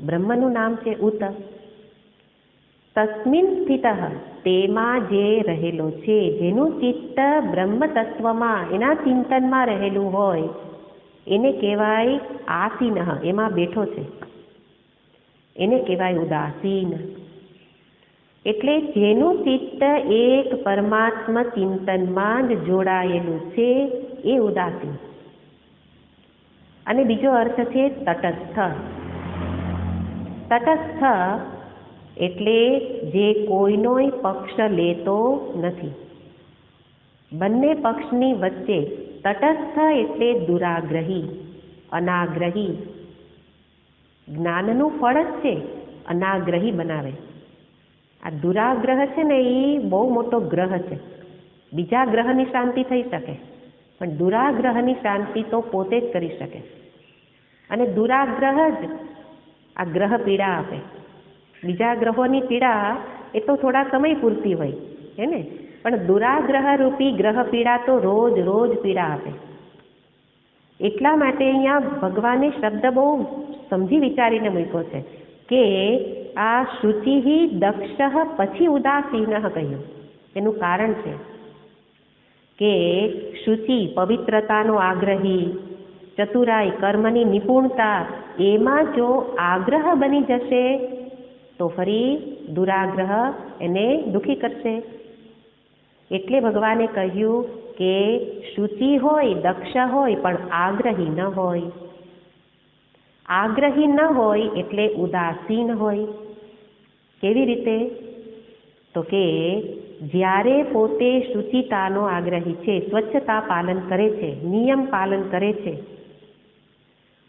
Speaker 1: બ્રહ્મનું નામ છે ઉત. તસ્મિન સ્થિતઃ, તેમાં જે રહેલો છે, જેનું ચિત્ત બ્રહ્મ તત્વમાં, એના ચિંતનમાં રહેલું હોય એને કહેવાય આસીન. એમાં બેઠો છે એને કહેવાય ઉદાસીન. એટલે જેનું ચિત્ત એક પરમાત્મા ચિંતનમાં જ જોડાયેલું છે એ ઉદાસીન. અને બીજો અર્થ છે તટસ્થ. તટસ્થ એટલે જે કોઈનોય પક્ષ લેતો નથી. બંને પક્ષની વચ્ચે તટસ્થ એટલે દુરાગ્રહી, અનાગ્રહી. જ્ઞાનનું ફળ જ છે અનાગ્રહી બનાવે. આ દુરાગ્રહ છે ને એ બહુ મોટો ગ્રહ છે. બીજા ગ્રહની શાંતિ થઈ શકે, પણ દુરાગ્રહની શાંતિ તો પોતે જ કરી શકે. અને દુરાગ્રહ જ આ ગ્રહ પીડા આપે. બીજા ગ્રહોની પીડા એ તો થોડા સમય પૂરતી હોય હે ને, પણ દુરાગ્રહ રૂપી ગ્રહ પીડા તો રોજ રોજ પીડા આપે. એટલા માટે અહીંયા ભગવાને શબ્દ બહુ સમજી વિચારીને મૂક્યો છે કે આ શુચિ દક્ષ પછી ઉદાસીન કહ્યું. એનું કારણ છે કે શુચિ પવિત્રતાનો આગ્રહી, ચતુરાઈ કર્મની નિપુણતા, એમાં જો આગ્રહ બની જશે તો ફરી દુરાગ્રહ એને દુઃખી કરશે. એટલે ભગવાને કહ્યું કે શુચિ હોય, દક્ષ હોય, પણ આગ્રહી ન હોય. આગ્રહી ન હોય એટલે ઉદાસીન હોય. કેવી રીતે? તો કે જ્યારે પોતે શુચિતાનો આગ્રહી છે, સ્વચ્છતા પાલન કરે છે, નિયમ પાલન કરે છે,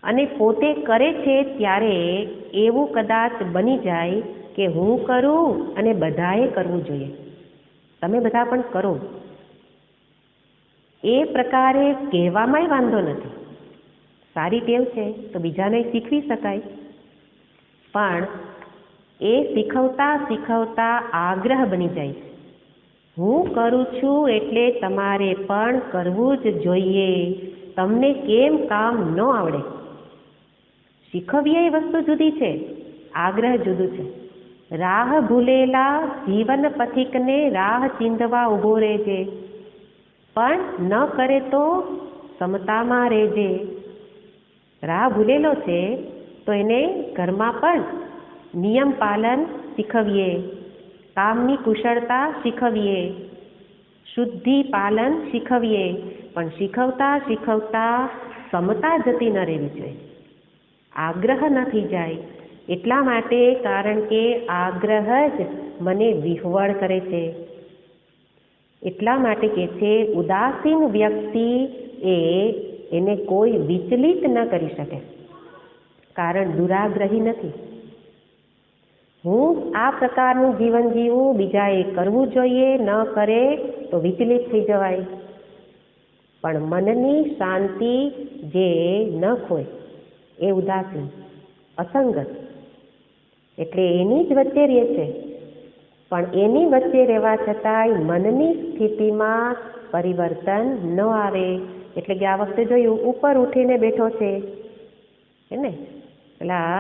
Speaker 1: અને પોતે કરે છે ત્યારે એવું કદાચ બની જાય કે હું કરું અને બધાએ કરવું જોઈએ, તમે બધા પણ કરો, એ પ્રકારે કહેવામાંય વાંધો નથી. સારી ટેવ છે તો બીજાને શીખવી શકાય. પણ એ શીખવતા શીખવતા આગ્રહ બની જાય છે. હું કરું છું એટલે તમારે પણ કરવું જ જોઈએ. તમને કેમ કામ ન આવડે? શીખવીએ એ વસ્તુ જુદી છે, આગ્રહ જુદું છે. રાહ ભૂલેલા જીવન પથિકને રાહ ચીંધવા ઊભો રહેજે, પણ ન કરે તો સમતામાં રહેજે. રાહ ભૂલેલો છે તો એને ઘરમાં પણ નિયમ પાલન શીખવીએ, કામની કુશળતા શીખવીએ. શુદ્ધિ પાલન શીખવીએ, પણ શીખવતા શીખવતા સમતા જતી ન રહેવી જોઈએ, આગ્રહ ન થઈ જાય. એટલા માટે, કારણ કે આગ્રહ જ મને વિહવળ કરે છે. એટલા માટે કે છે ઉદાસીન વ્યક્તિ એને કોઈ વિચલિત ન કરી શકે, કારણ દુરાગ્રહી નથી. હું આ પ્રકારનું જીવન જીવું, બીજાએ કરવું જોઈએ, ન કરે તો વિચલિત થઈ જવાય. પણ મનની શાંતિ જે ન ખોય એ ઉદાસીન, અસંગત, એટલે એની જ વચ્ચે રહે છે. પણ એની વચ્ચે રહેવા છતાંય મનની સ્થિતિમાં પરિવર્તન ન આવે. એટલે કે આ વખતે જોયું, ઉપર ઉઠીને બેઠો છે, એને પેલા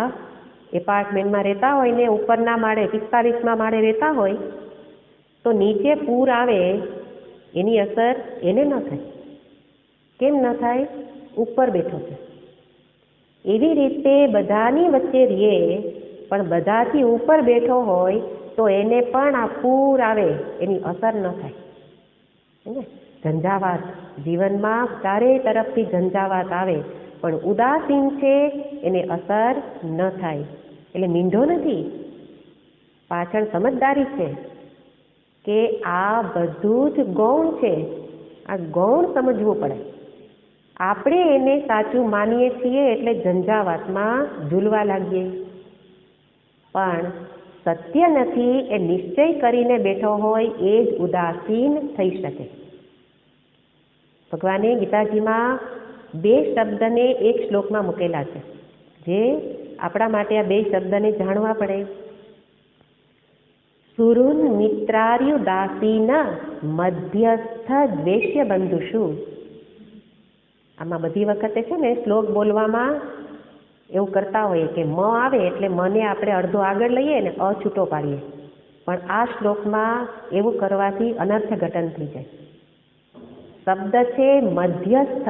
Speaker 1: એપાર્ટમેન્ટમાં રહેતા હોય ને, ઉપરના માળે 45મા માળે રહેતા હોય, તો નીચે પૂર આવે એની અસર એને ન થાય. કેમ ન થાય? ઉપર બેઠો છે. એવી રીતે બધાની વચ્ચે રહીએ, પણ બધાથી ઉપર બેઠો હોય તો એને પણ આ પૂર આવે એની અસર ન થાય. ઝંઝાવાત જીવનમાં ચારે તરફથી ઝંઝાવાત આવે, પણ ઉદાસીન છે એને અસર ન થાય. એટલે મીંઢો નથી, પાછળ સમજદારી છે કે આ બધું જ ગૌણ છે. આ ગૌણ સમજવું પડે. આપણે એને સાચું માનીએ છીએ એટલે ઝંઝાવાતમાં ઝૂલવા લાગીએ, પણ સત્ય નથી એ નિશ્ચય કરીને બેઠો હોય એ જ ઉદાસીન થઈ શકે. ભગવાને ગીતાજીમાં 2 શબ્દને એક શ્લોકમાં મૂકેલા છે, જે આપણા માટે આ 2 શબ્દને જાણવા પડે. સુરુન મિત્રાર્યુદાસીન મધ્યસ્થ દ્વેષ્ય બંધુષુ. આમાં બધી વખતે છે ને શ્લોક બોલવામાં એવું કરતા હોઈએ કે મ આવે એટલે મને આપણે અડધો આગળ લઈએ ને અ છૂટો પાડીએ, પણ આ શ્લોકમાં એવું કરવાથી અનર્થ ઘટન થઈ જાય. શબ્દ છે મધ્યસ્થ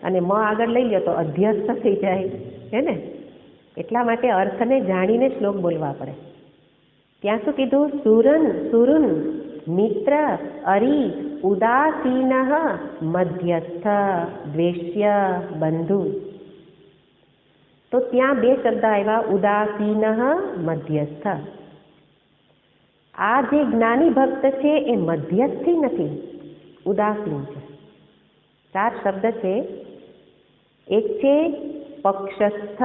Speaker 1: અને મ આગળ લઈ લો તો અધ્યસ્થ થઈ જાય, હે ને? એટલા માટે અર્થને જાણીને શ્લોક બોલવા પડે. ત્યાં શું કીધું? સુરુન મિત્ર અરી ઉદાસીન મધ્યસ્થ દ્વેષ્ય બંધુ. તો ત્યાં 2 શબ્દ આવ્યા, ઉદાસીન મધ્યસ્થ. આ જે જ્ઞાની ભક્ત છે એ મધ્યસ્થી નથી, ઉદાસીન છે. 4 શબ્દ છે. એક છે પક્ષસ્થ,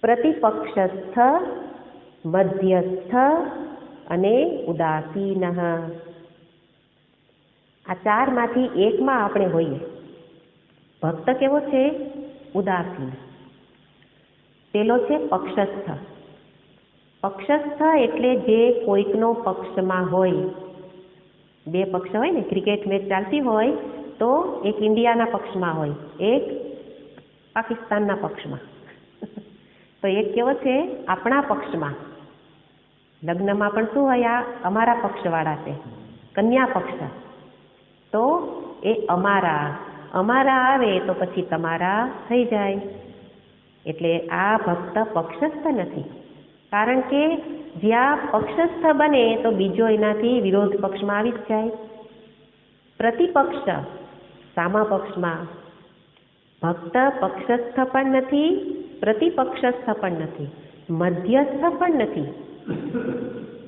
Speaker 1: પ્રતિપક્ષસ્થ, મધ્યસ્થ અને ઉદાસીન. આ 4માંથી એકમાં આપણે હોઈએ. ભક્ત કેવો છે? ઉદાસીન. પેલો છે પક્ષસ્થ. પક્ષસ્થ એટલે જે કોઈકનો પક્ષમાં હોય. 2 પક્ષ હોય ને, ક્રિકેટ મેચ ચાલતી હોય તો એક ઇન્ડિયાના પક્ષમાં હોય, એક પાકિસ્તાનના પક્ષમાં. તો એક કેવો છે? આપણા પક્ષમાં. લગ્નમાં પણ શું હોય? આ અમારા પક્ષવાળા છે, કન્યા પક્ષ. તો એ અમારા આવે તો પછી તમારા થઈ જાય. એટલે આ ભક્ત પક્ષસ્થ નથી, કારણ કે જ્યાં પક્ષસ્થ બને તો બીજો એનાથી વિરોધ પક્ષમાં આવી જ જાય. પ્રતિપક્ષ સામા પક્ષમાં. ભક્ત પક્ષસ્થ પણ નથી, પ્રતિપક્ષસ્થ પણ નથી, મધ્યસ્થ પણ નથી.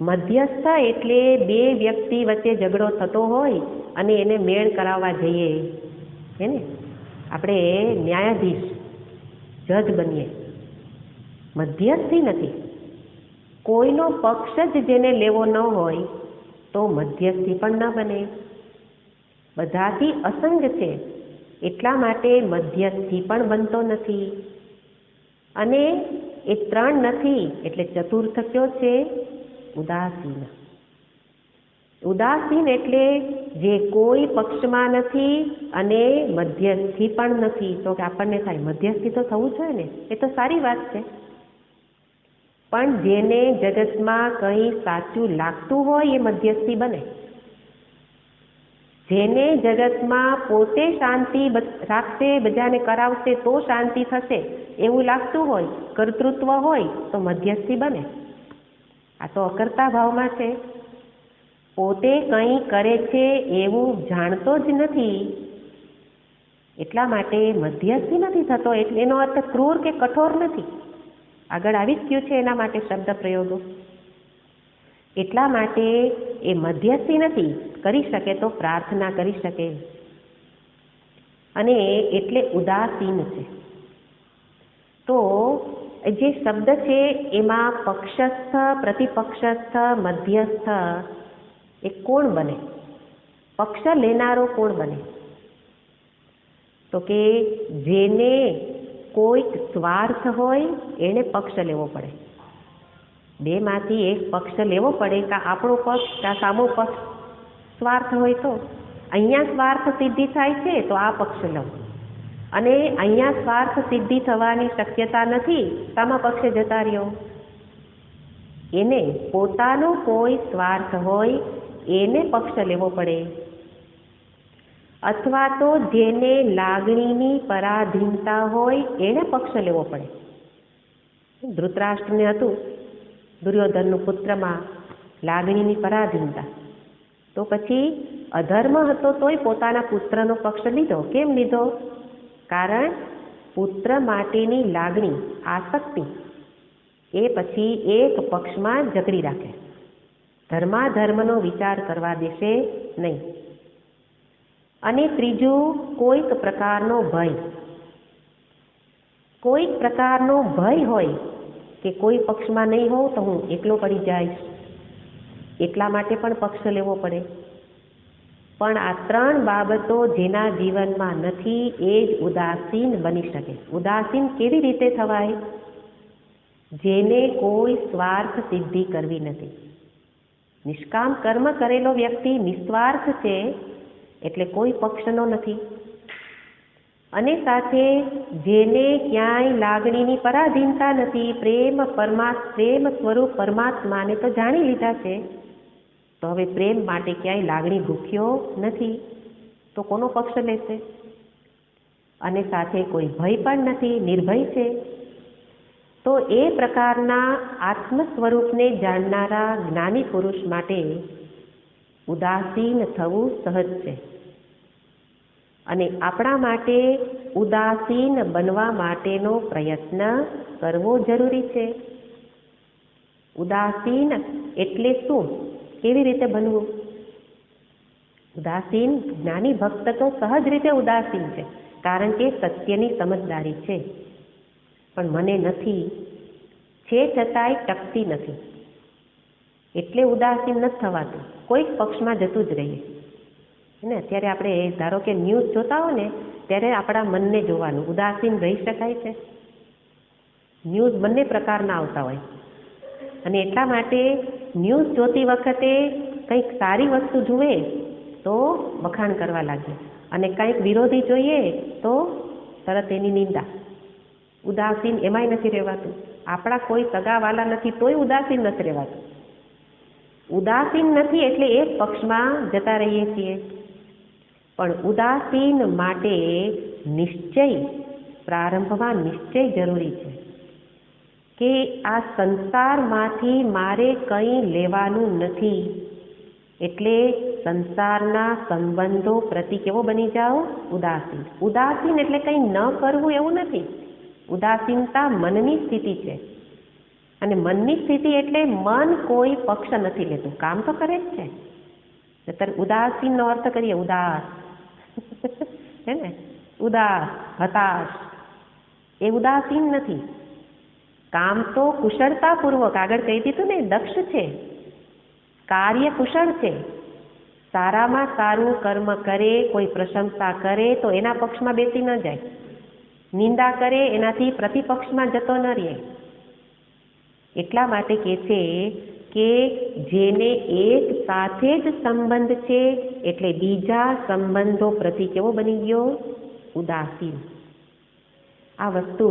Speaker 1: મધ્યસ્થ એટલે 2 વ્યક્તિ વચ્ચે ઝઘડો થતો હોય અને એને મેળ કરાવવા જઈએ, હે ને? આપણે ન્યાયાધીશ, જજ બનીએ. મધ્યસ્થી નથી. કોઈનો પક્ષ જ જેને લેવો ન હોય તો મધ્યસ્થી પણ ન બને. બધાથી અસંગ છે, એટલા માટે મધ્યસ્થી પણ બનતો નથી. અને એ 3 નથી એટલે ચતુર્થ કયો છે? ઉદાસીન. ઉદાસીન એટલે જે કોઈ પક્ષમાં નથી અને મધ્યસ્થી પણ નથી. તો આપણને થાય મધ્યસ્થી તો થવું જોઈએ ને, એ તો સારી વાત છે. પણ જેને જગતમાં કંઈ સાચું લાગતું હોય એ મધ્યસ્થી બને. જેને જગતમાં પોતે શાંતિ રાખશે, બધાને કરાવશે તો શાંતિ થશે એવું લાગતું હોય, કર્તૃત્વ હોય, તો મધ્યસ્થી બને. આ તો અકર્તા ભાવમાં છે. પોતે કંઈ કરે છે એવું જાણતો જ નથી, એટલા માટે મધ્યસ્થી નથી થતો. એટલે એનો અર્થ ક્રૂર કે કઠોર નથી. આગળ આવી જ ગયું છે એના માટે શબ્દ પ્રયોગો. એટલા માટે એ મધ્યસ્થી નથી, કરી શકે તો પ્રાર્થના કરી શકે, અને એટલે ઉદાસીન છે. તો જે શબ્દ છે એમાં પક્ષસ્થ, પ્રતિપક્ષસ્થ, મધ્યસ્થ એ કોણ બને? પક્ષ લેનારો કોણ બને? તો કે જેને કોઈક સ્વાર્થ હોય એને પક્ષ લેવો પડે. બેમાંથી એક પક્ષ લેવો પડે, કાં આપણો પક્ષ કાં સામો પક્ષ. સ્વાર્થ હોય તો અહીંયા સ્વાર્થ સિદ્ધિ થાય છે તો આ પક્ષ લો, અને અહીંયા સ્વાર્થ સિદ્ધિ થવાની શક્યતા નથી, સામા પક્ષે જતા રહ્યો. એને પોતાનો કોઈ સ્વાર્થ હોય એને પક્ષ લેવો પડે, અથવા તો જેને લાગણીની પરાધીનતા હોય એને પક્ષ લેવો પડે. ધૃતરાષ્ટ્રને હતું દુર્યોધનનું પુત્રમાં લાગણીની પરાધીનતા, તો પછી અધર્મ હતો તોય પોતાના પુત્રનો પક્ષ લીધો. કેમ લીધો? કારણ પુત્ર માટેની લાગણી, આસક્તિ એ પછી એક પક્ષમાં જકડી રાખે, ધર્માધર્મનો વિચાર કરવા દેશે નહીં. અને ત્રીજું, કોઈક પ્રકારનો ભય. કોઈક પ્રકારનો ભય હોય કે કોઈ પક્ષમાં નહીં હોઉં તો હું એકલો પડી જઈશ, એટલા માટે પણ પક્ષ લેવો પડે. પણ આ ત્રણ બાબતો જેના જીવનમાં નથી એ જ ઉદાસીન બની શકે. ઉદાસીન કેવી રીતે થવાય? જેને કોઈ સ્વાર્થ સિદ્ધિ કરવી નથી. નિષ્કામ કર્મ કરેલો વ્યક્તિ નિસ્વાર્થ છે, એટલે કોઈ પક્ષનો નથી. અને સાથે જેને ક્યાંય લાગણીની પરાધીનતા નથી, પ્રેમ સ્વરૂપ પરમાત્માને તો જાણી લીધા છે, તો હવે પ્રેમ માટે ક્યાંય લાગણી ભૂખ્યો નથી, તો કોનો પક્ષ લેશે? અને સાથે કોઈ ભય પણ નથી, નિર્ભય છે. તો એ પ્રકારના આત્મ સ્વરૂપને જાણનારા જ્ઞાની પુરુષ માટે ઉદાસીન થવું સહજ છે. અને આપણા માટે ઉદાસીન બનવા માટેનો પ્રયત્ન કરવો જરૂરી છે. ઉદાસીન એટલે શું? કેવી રીતે બનવું? ઉદાસીન જ્ઞાની ભક્ત તો સહજ રીતે ઉદાસીન છે, કારણ કે સત્યની સમજદારી છે. પણ મને નથી છે છતાંય ટકતી નથી, એટલે ઉદાસીન નથી થવાતું, કોઈક પક્ષમાં જતું જ રહીએ ને. અત્યારે આપણે ધારો કે ન્યૂઝ જોતા હોય ને, ત્યારે આપણા મનને જોવાનું, ઉદાસીન રહી શકાય છે? ન્યૂઝ બંને પ્રકારના આવતા હોય, અને એટલા માટે ન્યૂઝ જોતી વખતે કંઈક સારી વસ્તુ જુએ તો વખાણ કરવા લાગે, અને કંઈક વિરોધી જોઈએ તો તરત એની નિંદા. ઉદાસીન એમાંય નથી રહેવાતું. આપણા કોઈ સગાવાલા નથી તોય ઉદાસીન નથી રહેવાતું. ઉદાસીન નથી એટલે એક પક્ષમાં જતા રહીએ છીએ. પણ ઉદાસીન માટે નિશ્ચય, પ્રારંભમાં નિશ્ચય જરૂરી છે કે આ સંસારમાંથી મારે કંઈ લેવાનું નથી, એટલે સંસારના સંબંધો પ્રતિ કેવો બની જાઓ? ઉદાસીન. ઉદાસીન એટલે કંઈ ન કરવું એવું નથી. ઉદાસીનતા મનની સ્થિતિ છે, અને મનની સ્થિતિ એટલે મન કોઈ પક્ષ નથી લેતું, કામ તો કરે જ છે. નહીતર ઉદાસીનનો અર્થ કરીએ ઉદાસ હે ને, ઉદાસ, હતાશ, એ ઉદાસીન નથી. કામ તો કુશળતાપૂર્વક, આગળ કહી દીધું ને, દક્ષ છે, કાર્ય કુશળ છે, સારામાં સારું કર્મ કરે, કોઈ પ્રશંસા કરે તો એના પક્ષમાં બેસી ન જાય, નિંદા કરે એનાથી પ્રતિપક્ષમાં જતો ન રહે. એટલા માટે કહે છે કે જેને એક સાથે જ સંબંધ છે, એટલે બીજા સંબંધો પ્રતિ કેવો બની ગયો? ઉદાસીન. આ વસ્તુ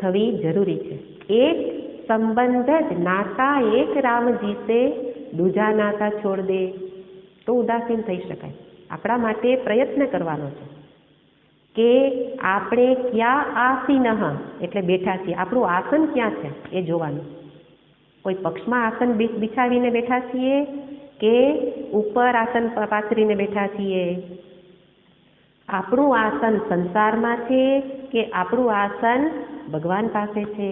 Speaker 1: થવી જરૂરી છે. એક સંબંધ જ, નાતા એક રામજી સે દૂજા નાતા છોડ દે, તો ઉદાસીન થઈ શકાય. આપણા માટે પ્રયત્ન કરવાનો છે કે આપણે ક્યાં આસીન, એટલે બેઠા છીએ, આપણું આસન ક્યાં છે એ જોવાનું. કોઈ પક્ષમાં આસન બિછાવીને બેઠા છીએ કે ઉપર આસન પાથરીને બેઠા છીએ, આપણું આસન સંસારમાં છે કે આપણું આસન ભગવાન પાસે છે.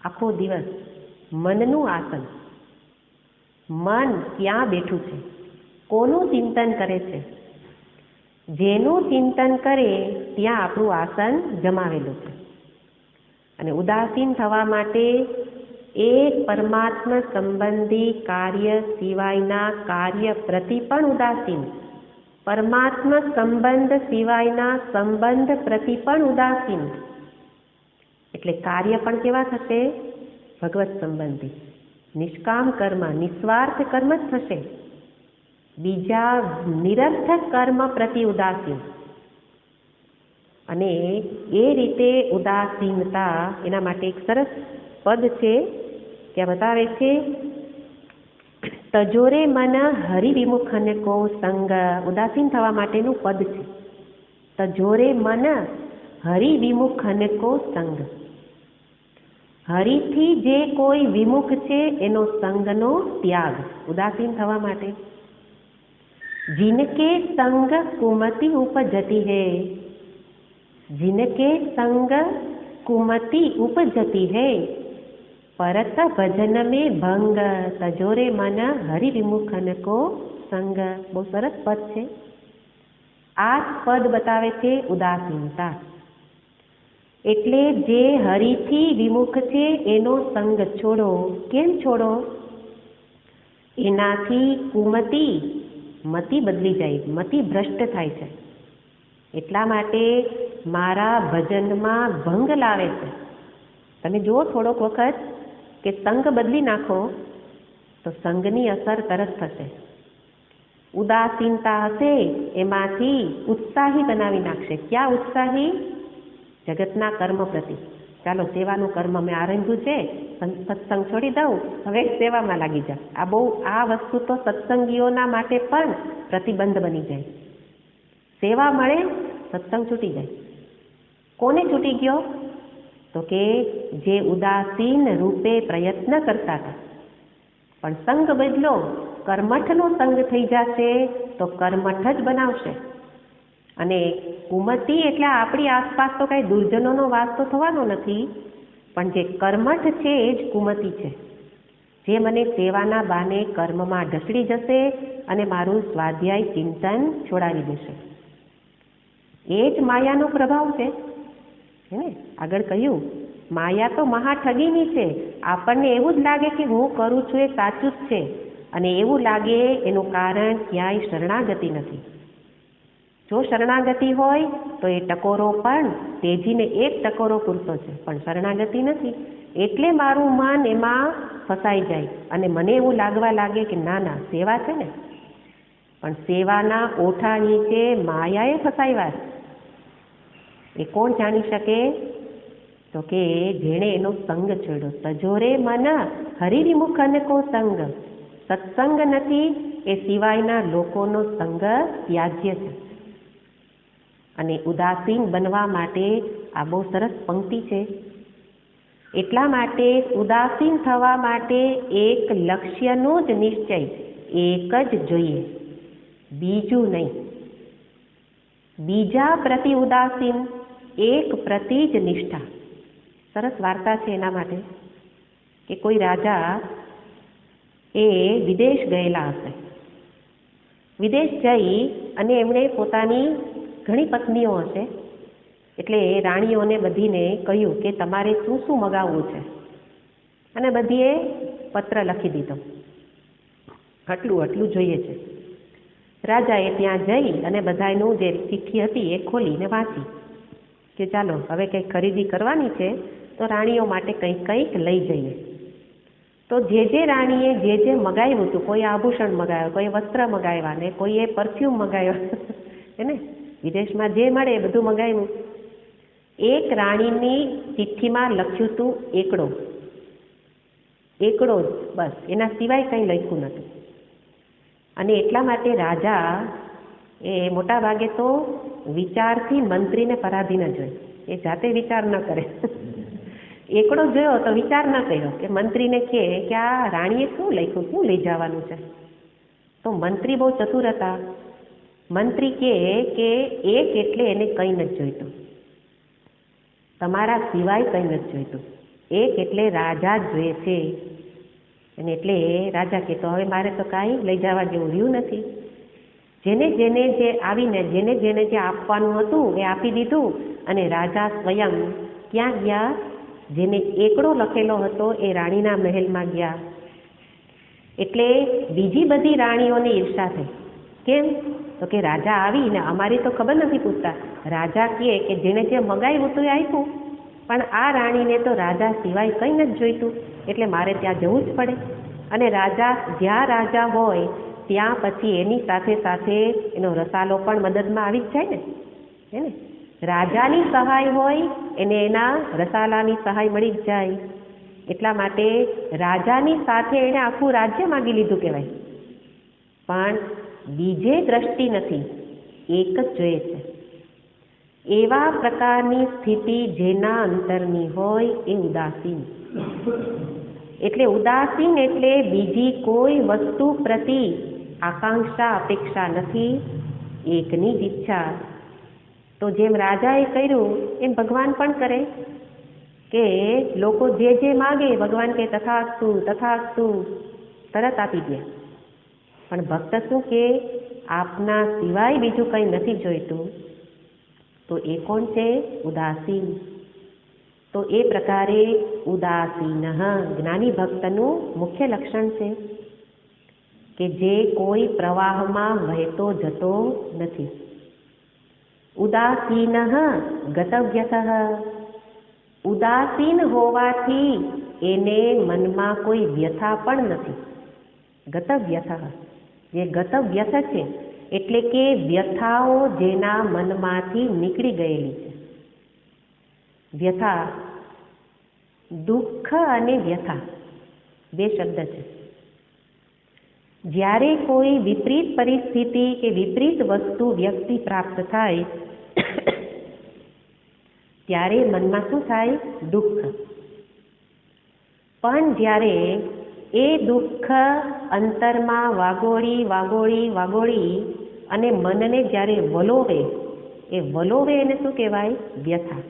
Speaker 1: આખો દિવસ મનનું આસન, મન ક્યાં બેઠું છે, કોનું ચિંતન કરે છે? જેનું ચિંતન કરે ત્યાં આપણું આસન જમાવેલું છે. અને ઉદાસીન થવા માટે એક પરમાત્મા સંબંધી કાર્ય સિવાયના કાર્ય પ્રતિ પણ ઉદાસીન, પરમાત્મા સંબંધ સિવાયના સંબંધ પ્રતિ પણ ઉદાસીન. એટલે કાર્ય પણ કેવા થશે? ભગવત સંબંધી, નિષ્કામ કર્મ, નિસ્વાર્થ કર્મ જ થશે. બીજા નિરર્થક કર્મ પ્રતિ ઉદાસીન. અને એ રીતે ઉદાસીનતા, એના માટે એક સરસ પદ છે, ત્યાં બતાવે છે, તજોરે મન હરિવિમુખન કો સંગ. ઉદાસીન થવા માટેનું પદ છે. તજોરે મન હરિવિમુખન કો સંગ. હરિથી જે કોઈ વિમુખ છે એનો સંગનો ત્યાગ, ઉદાસીન થવા માટે. जिनके संग कुमति उपजती है, जिनके संग कुमति उपजती है, परत भजन में भंग. तजोरे मन हरिविमुखन को संग. બહુ સરસ પદ છે. આ પદ બતાવે છે ઉદાસીનતા. એટલે જે હરિથી વિમુખ છે એનો સંગ છોડો. કેમ છોડો? એનાથી કુમતિ, મતિ બદલી જાય, મતિ ભ્રષ્ટ થાય છે. એટલા માટે મારા ભજનમાં ભંગ લાવે છે. તમે જુઓ થોડોક વખત કે સંગ બદલી નાખો તો સંગની અસર તરત થશે. ઉદાસીનતા હશે એમાંથી ઉત્સાહી બનાવી નાખશે. ક્યાં ઉત્સાહી? જગતના કર્મ પ્રતિ. ચાલો સેવાનું કર્મ મેં આરંભ્યું છે, સત્સંગ છોડી દઉં, હવે સેવામાં લાગી જા. આ વસ્તુ તો સત્સંગીઓના માટે પણ પ્રતિબંધ બની જાય. સેવા મળે, સત્સંગ છૂટી જાય. કોને છૂટી ગયો? તો કે જે ઉદાસીન રૂપે પ્રયત્ન કરતા હતા. પણ સંગ બદલો, કર્મઠનો સંગ થઈ જશે તો કર્મઠ જ બનાવશે. અને કુમતિ એટલે આપણી આસપાસ તો કાંઈ દુર્જનોનો વાસ તો થવાનો નથી, પણ જે કર્મઠ છે એ જ કુમતિ છે, જે મને સેવાના બાને કર્મમાં ઢસડી જશે અને મારું સ્વાધ્યાય ચિંતન છોડાવી દેશે. એ જ માયાનો પ્રભાવ છે. હે ને? આગળ કહ્યું, માયા તો મહાઠગીની છે. આપણને એવું જ લાગે કે હું કરું છું એ સાચું જ છે, અને એવું લાગે એનું કારણ ક્યાંય શરણાગતિ નથી. જો શરણાગતિ હોય તો એ ટકોરો પણ તેજીને એક ટકોરો પૂરતો છે, પણ શરણાગતિ નથી. એટલે મારું મન એમાં ફસાઈ જાય અને મને એવું લાગવા લાગે કે ના ના સેવા છે ને, પણ સેવાના ઓઠા નીચે માયાએ ફસાવ્યા. એ કોણ જાણી શકે? તો કે જેણે એનો સંગ છોડ્યો. તજોરે મન હરિવિમુખન કો સંગ. સત્સંગ નથી એ સિવાયના લોકોનો સંગ ત્યાજ્ય છે. અને ઉદાસીન બનવા માટે આ બહુ સરસ પંક્તિ છે. એટલા માટે ઉદાસીન થવા માટે એક લક્ષ્યનો જ નિશ્ચય, એક જ જોઈએ, બીજું નહીં. બીજા પ્રતિ ઉદાસીન, એક પ્રતિ જ નિષ્ઠા. સરસ વાર્તા છે એના માટે કે કોઈ રાજા એ વિદેશ ગયેલા હશે. વિદેશ જઈ અને એમણે પોતાની ઘણી પત્નીઓ હશે, એટલે રાણીઓને બધીને કહ્યું કે તમારે શું શું મગાવવું છે, અને બધીએ પત્ર લખી દીધો, આટલું આટલું જોઈએ છે. રાજાએ ત્યાં જઈ અને બધાનું જે ચિઠ્ઠી હતી એ ખોલીને વાંચી કે ચાલો હવે કંઈક ખરીદી કરવાની છે તો રાણીઓ માટે કંઈક કંઈક લઈ જઈએ. તો જે રાણીએ જે મગાવ્યું હતું, કોઈ આભૂષણ મગાવ્યો, કોઈ વસ્ત્ર મગાવ્યા, ને કોઈએ પરફ્યુમ મગાવ્યો, એને વિદેશમાં જે મળે એ બધું મગાવ્યું. એક રાણીની ચિઠ્ઠીમાં લખ્યું હતું એકડો, એકડો જ બસ, એના સિવાય કંઈ લખ્યું નહોતું. અને એટલા માટે રાજા એ મોટા ભાગે તો વિચારથી મંત્રીને પરાધીન જ હોય, એ જાતે વિચાર ન કરે. એકડો જોયો તો વિચાર ન કર્યો કે મંત્રીને કહે કે આ રાણીએ શું લખ્યું, શું લઈ જવાનું છે, તો મંત્રી બહુ ચતુર હતા. મંત્રી કહે કે એક એટલે એને કંઈ નથી જોઈતું, તમારા સિવાય કંઈ નથી જોઈતું, એક એટલે રાજા જ જોઈએ છે. અને એટલે રાજા કહેતો હવે મારે તો કાંઈ લઈ જવા જેવું રહ્યું નથી. જેને જેને જે આવીને જેને જેને જે આપવાનું હતું એ આપી દીધું. અને રાજા સ્વયં ક્યાં ગયા? જેને એકડો લખેલો હતો એ રાણીના મહેલમાં ગયા. એટલે બીજી બધી રાણીઓને ઈર્ષા થઈ. કેમ? તો કે રાજા આવીને અમારી તો ખબર નથી પૂછતા. રાજા કહે કે જેને જે મગાવ્યું હતું એ આપ્યું, પણ આ રાણીને તો રાજા સિવાય કંઈ નથી જોઈતું, એટલે મારે ત્યાં જવું જ પડે. અને રાજા જ્યાં રાજા હોય ત્યાં પછી એની સાથે સાથે એનો રસાલો પણ મદદમાં આવી જ જાય ને, હે ને? રાજાની સહાય હોય એને એના રસાલાની સહાય મળી જ જાય. એટલા માટે રાજાની સાથે એણે આખું રાજ્ય માગી લીધું કહેવાય. પણ બીજે દ્રષ્ટિ નથી, એક જ જોઈએ છે. એવા પ્રકારની સ્થિતિ જેના અંતરની હોય એ ઉદાસીન. એટલે ઉદાસીન એટલે બીજી કોઈ વસ્તુ પ્રતિ આકાંક્ષા અપેક્ષા નથી, એકની જ ઈચ્છા. તો જેમ રાજાએ કર્યું એમ ભગવાન પણ કરે કે લોકો જે જે માગે ભગવાન કે તથાસ્તુ તથાસ્તુ તરત આપી દે. પણ ભક્ત શું કે આપના સિવાય બીજું કંઈ નથી જોઈતું. તો એ કોણ છે? ઉદાસીન. તો એ પ્રકારે ઉદાસીન જ્ઞાની ભક્તનું મુખ્ય લક્ષણ છે કે જે કોઈ પ્રવાહમાં વહેતો જતો નથી. ઉદાસીન ગતવ્યથ. ઉદાસીન હોવાથી એને મનમાં કોઈ વ્યથા પણ નથી. ગતવ્યથ, જે ગતવ્યથ છે એટલે કે વ્યથાઓ જેના મનમાંથી નીકળી ગયેલી છે. વ્યથા, દુઃખ અને વ્યથા બે શબ્દ છે. જ્યારે કોઈ વિપરીત પરિસ્થિતિ કે વિપરીત વસ્તુ વ્યક્તિ પ્રાપ્ત થાય ત્યારે મનમાં શું થાય? દુઃખ. પણ જ્યારે એ દુઃખ અંતરમાં વાગોળી વાગોળી વાગોળી અને મનને જ્યારે વલોવે, એ વલોવે એને શું કહેવાય? વ્યથા.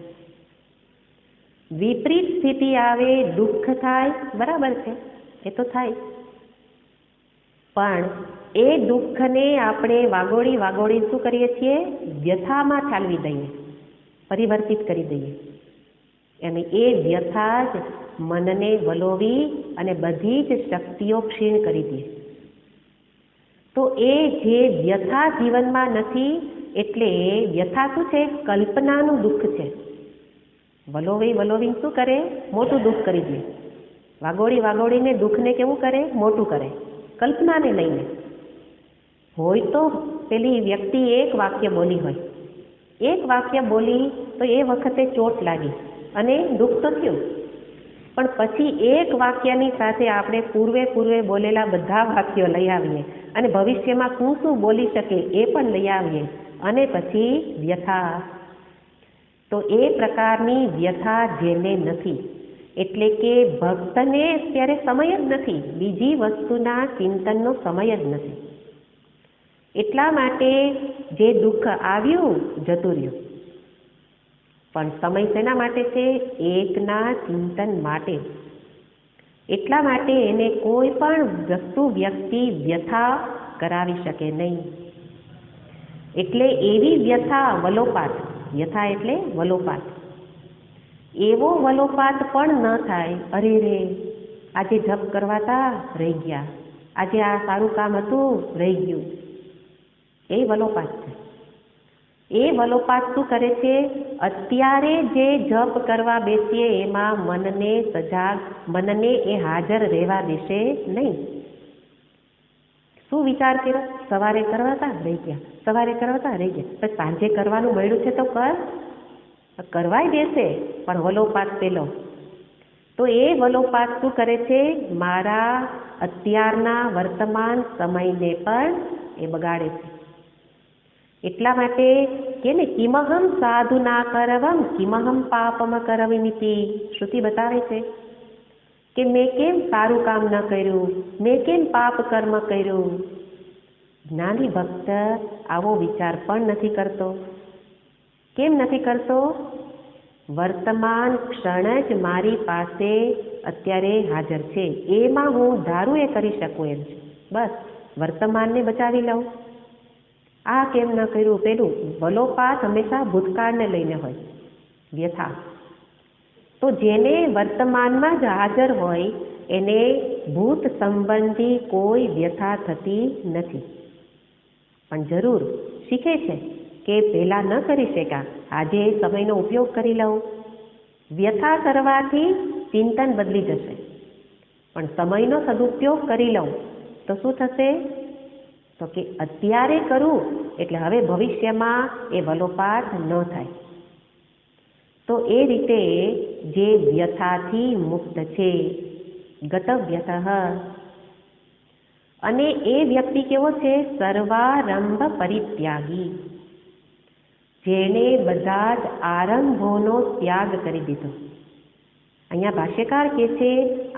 Speaker 1: વિપરીત સ્થિતિ આવે, દુઃખ થાય, બરાબર છે, એ તો થાય. પણ એ દુઃખને આપણે વાગોળી વાગોળી શું કરીએ છીએ? વ્યથામાં ઠાલવી દઈએ, પરિવર્તિત કરી દઈએ. અને એ વ્યથા જ મનને વલોવી અને બધી જ શક્તિઓ ક્ષીણ કરી દે. તો એ જે વ્યથા જીવનમાં નથી, એટલે વ્યથા શું છે? કલ્પનાનું દુઃખ છે. વલોવી વલોવીને શું કરે? મોટું દુઃખ કરી દે. વાગોળી વાગોળીને દુઃખને કેવું કરે? મોટું કરે, કલ્પનાને લઈને. હોય તો પેલી વ્યક્તિ એક વાક્ય બોલી હોય, એક વાક્ય બોલી તો એ વખતે ચોટ લાગી અને દુઃખ તો થયું. પણ પછી એક વાક્યની સાથે આપણે પૂર્વે બોલેલા બધા વાક્યો લઈ આવીએ અને ભવિષ્યમાં શું બોલી શકે એ પણ લઈ આવીએ અને પછી વ્યથા. તો એ પ્રકારની વ્યથા જેને નથી, એટલે કે ભક્તને અત્યારે સમય જ નથી, બીજી વસ્તુના ચિંતનનો સમય જ નથી. એટલા માટે જે દુઃખ આવ્યું જતું રહ્યું. પણ સમય શેના માટે છે? એકના ચિંતન માટે. એટલા માટે એને કોઈ પણ વસ્તુ વ્યક્તિ વ્યથા કરાવી શકે નહીં. એટલે એવી વ્યથા વલોપાત, વ્યથા એટલે વલોપાત, એવો વલોપાત પણ ન થાય. અરે રે, આજે જપ કરવાતા રહી ગયા, આજે આ સારું કામ હતું રહી ગયું. એ વલોપાત છે. એ વલોપાત શું કરે છે? અત્યારે જે જપ કરવા બેસીએ એમાં મનને સજાગ, મનને એ હાજર રહેવા દેશે નહીં. શું વિચાર કર્યો? સવારે કરવાતા રહી ગયા, સવારે કરવાતા રહી ગયા, પછી સાંજે કરવાનું મળ્યું છે તો કરવાય દેશે. પણ વલોપાત પેલો. તો એ વલોપાત શું કરે છે? મારા અત્યારના વર્તમાન સમયને પણ એ બગાડે છે. એટલા માટે કે ને કિમહમ સાધુ ના કરવમ કિમહમ પાપમ કરવિમિતિ. શ્રુતિ બતાવે છે કે મેં કેમ સારું કામ ન કર્યું, મેં કેમ પાપ કર્મ કર્યું. જ્ઞાની ભક્ત આવો વિચાર પણ નથી કરતો. કેમ નથી કરતો? વર્તમાન ક્ષણ જ મારી પાસે અત્યારે હાજર છે, એમાં હું ધારું એ કરી શકું એમ છે. બસ વર્તમાનને બચાવી લઉં. આ કેમ ન કર્યું? પેલું વલોપાત હંમેશા ભૂતકાળને લઈને હોય, વ્યથા. તો જેને વર્તમાનમાં જ હાજર હોય એને ભૂત સંબંધી કોઈ વ્યથા થતી નથી. પણ જરૂર શીખે છે કે પહેલાં ન કરી શક્યા, આજે સમયનો ઉપયોગ કરી લઉં. વ્યથા કરવાથી ચિંતન બદલી જશે, પણ સમયનો સદુપયોગ કરી લઉં તો શું થશે? તો કે અત્યારે કરું એટલે હવે ભવિષ્યમાં એ વલોપાત ન થાય. તો એ રીતે જે વ્યથાથી મુક્ત છે, ગતવ્યતઃ, અને એ વ્યક્તિ કેવો છે? સર્વારંભ પરિત્યાગી, જેણે બધા જ આરંભોનો ત્યાગ કરી દીધો. અહીંયા ભાષ્યકાર કહે છે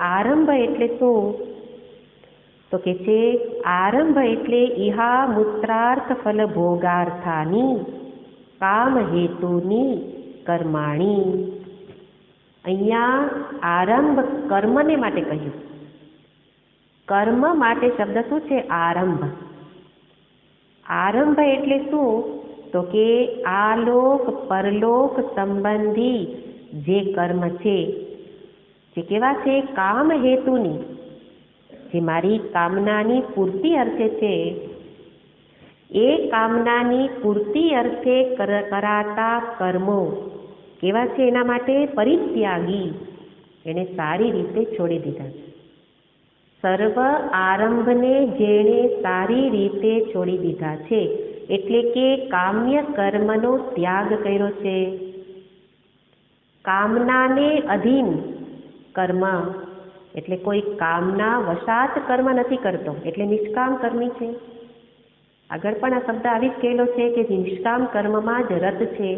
Speaker 1: આરંભ એટલે શું? તો કે છે આરંભ એટલે ઇહા મૂત્રાર્થ ફલ ભોગાર્થાની કામ હેતુની કર્માણી. અહીંયા આરંભ કર્મને માટે કહ્યું. કર્મ માટે શબ્દ શું છે? આરંભ. આરંભ એટલે શું? તો કે આલોક પરલોક સંબંધી જે કર્મ છે, જે કેવા છે? કામ હેતુની, જે મારી કામનાની પૂર્તિ અર્થે છે, એ કામનાની પૂર્તિ અર્થે કરાતા કર્મો કેવા છે? એના માટે પરિત્યાગી, એને સારી રીતે છોડી દીધા છે. સર્વ આરંભને જેણે સારી રીતે છોડી દીધા છે, એટલે કે કામ્ય કર્મનો ત્યાગ કર્યો છે. કામનાને અધીન કર્મ એટલે કોઈ કામના વશાત કર્મ નથી કરતો, એટલે નિષ્કામ કર્મી છે. આગળ પણ આ શબ્દ આવી જ કહેલો છે કે નિષ્કામ કર્મમાં જ રત છે.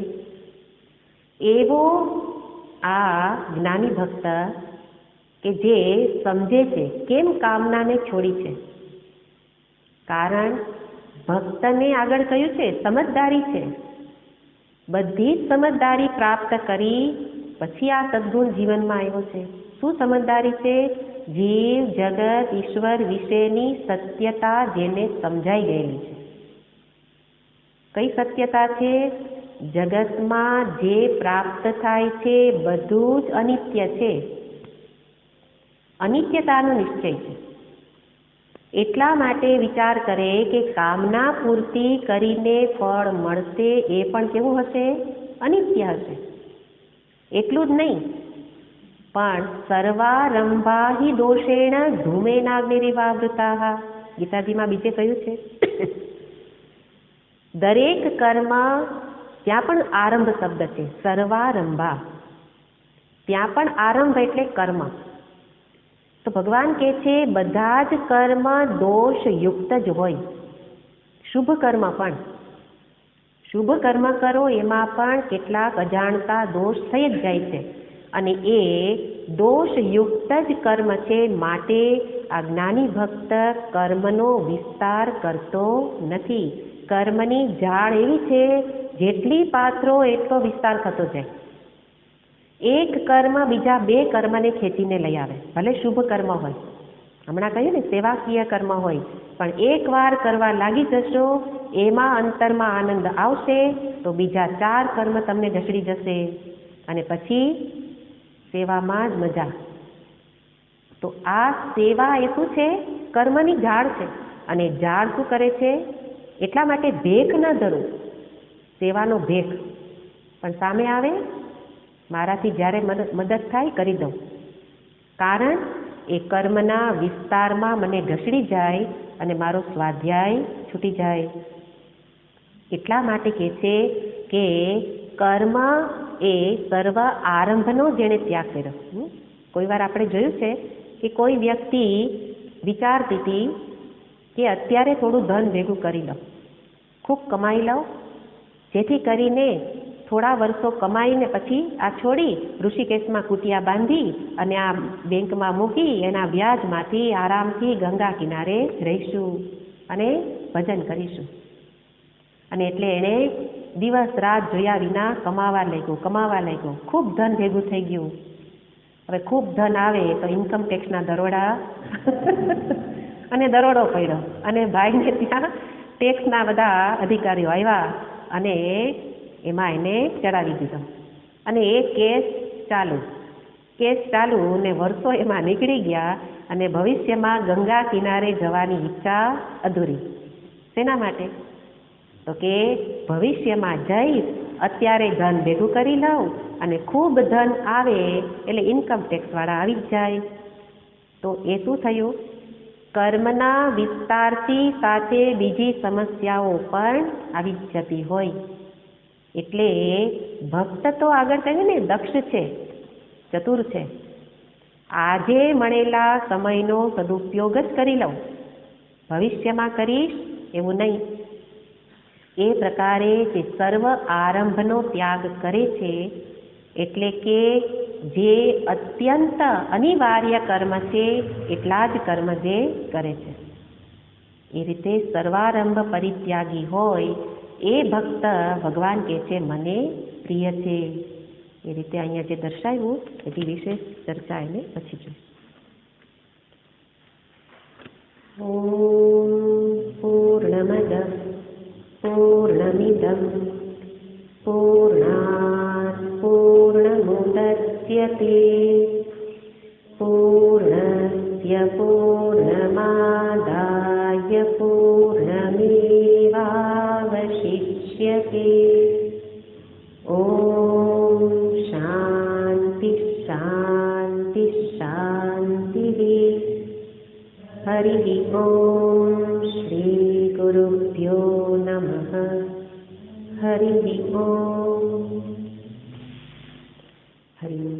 Speaker 1: એવો આ જ્ઞાની ભક્ત કે જે સમજે છે કેમ કામનાને છોડી છે. કારણ ભક્તને આગળ કહ્યું છે સમજદારી છે. બધી જ સમજદારી પ્રાપ્ત કરી પછી આ સદ્ગુણ જીવનમાં આવ્યો છે. શું સમજદારી છે? જીવ જગત ઈશ્વર વિશેની સત્યતા જેને સમજાઈ ગયેલી છે. કઈ સત્યતા છે? જગતમાં જે પ્રાપ્ત થાય છે બધું જ અનિત્ય છે, અનિત્યતાનો નિશ્ચય છે. એટલા માટે વિચાર કરે કે કામના પૂર્તિ કરીને ફળ મળશે એ પણ કેવું હશે? અનિત્ય હશે. એટલું જ નહીં, પણ સર્વારંભા હિ દોષેણ ધૂમેનાગ્નિરિવાવૃતાઃ, ગીતાજીમાં બીજે કહ્યું છે દરેક કર્મ, ત્યાં પણ આરંભ શબ્દ છે, સર્વારંભા, ત્યાં પણ આરંભ એટલે કર્મ. તો ભગવાન કહે છે બધા જ કર્મ દોષયુક્ત જ હોય. શુભ કર્મ પણ, શુભ કર્મ કરો એમાં પણ કેટલાક અજાણતા દોષ થઈ જ જાય છે, અને એ દોષયુક્ત જ કર્મ છે. માટે આ જ્ઞાની ભક્ત કર્મનો વિસ્તાર કરતો નથી. કર્મની ઝાડ એવી છે જેટલી પાથરો એટલો વિસ્તાર થતો જાય. એક કર્મ બીજા બે કર્મને ખેંચીને લઈ આવે, ભલે શુભ કર્મ હોય. હમણાં કહ્યું ને સેવાકીય કર્મ હોય, પણ એકવાર કરવા લાગી જશો એમાં અંતરમાં આનંદ આવશે તો બીજા 4 કર્મ તમને ઢસડી જશે, અને પછી સેવામાં જ મજા. તો આ સેવા એ શું છે? કર્મની ઝાડ છે, અને ઝાડ શું કરે છે? એટલા માટે ભેખ ન ધરું, સેવાનો ભેખ, પણ સામે આવે મારાથી જ્યારે મદદ થાય કરી દઉં. કારણ એ કર્મના વિસ્તારમાં મને ઘસડી જાય અને મારો સ્વાધ્યાય છૂટી જાય. એટલા માટે કહે છે કે કર્મ એ સર્વ આરંભનો જેણે ત્યાગ કર્યો. કોઈ વાર આપણે જોયું છે કે કોઈ વ્યક્તિ વિચારતી હતી કે અત્યારે થોડું ધન ભેગું કરી લઉં, ખૂબ કમાઈ લઉં, જેથી કરીને થોડા વર્ષો કમાઈને પછી આ છોડી ઋષિકેશમાં કુટિયા બાંધી અને આ બેંકમાં મૂકી એના વ્યાજમાંથી આરામથી ગંગા કિનારે રહીશું અને ભજન કરીશું. અને એટલે એણે દિવસ રાત જોયા વિના કમાવા લાગ્યો. ખૂબ ધન ભેગું થઈ ગયું. હવે ખૂબ ધન આવે તો ઇન્કમ ટેક્સના દરોડા અને દરોડો પડ્યો અને ભાઈને ત્યાં ટેક્સના બધા અધિકારીઓ આવ્યા અને એમાં એને ચડાવી દીધો. અને એ કેસ ચાલુ ને વર્ષો એમાં નીકળી ગયા અને ભવિષ્યમાં ગંગા કિનારે જવાની ઈચ્છા અધૂરી. શેના માટે? તો કે ભવિષ્યમાં જઈશ, અત્યારે ધન ભેગું કરી લઉં અને ખૂબ ધન આવે એટલે ઇન્કમ ટેક્સવાળા આવી જ જાય. તો એ શું થયું? કર્મના વિસ્તારથી સાથે બીજી સમસ્યાઓ પણ આવી જ જતી હોય. એટલે ભક્ત તો આગળ કહ્યું ને દક્ષ છે, ચતુર છે. આજે મળેલા સમયનો સદુપયોગ જ કરી લઉં, ભવિષ્યમાં કરીશ એવું નહીં. એ પ્રકારે જે સર્વ આરંભનો ત્યાગ કરે છે, એટલે કે જે અત્યંત અનિવાર્ય કર્મ છે એટલા જ કર્મ જે કરે છે. એ રીતે સર્વારંભ પરિત્યાગી હોય એ ભક્ત ભગવાન કહે છે મને પ્રિય છે. એ રીતે અહીંયા જે દર્શાવ્યું એની વિશેષ ચર્ચા એને પછી જોઈએ. ઓમ પૂર્ણમદ પૂર્ણમિદં પૂર્ણાત પૂર્ણમુદચ્યતે પૂર્ણસ્ય પૂર્ણમાદાય પૂર્ણમેવાવશિષ્યતે. ઓમ શાંતિ શાંતિ શાંતિ. હરિ ઓમ શ્રી ગુરુભ્યો નમઃ. હરિ ઓમ. હરિ ઓમ.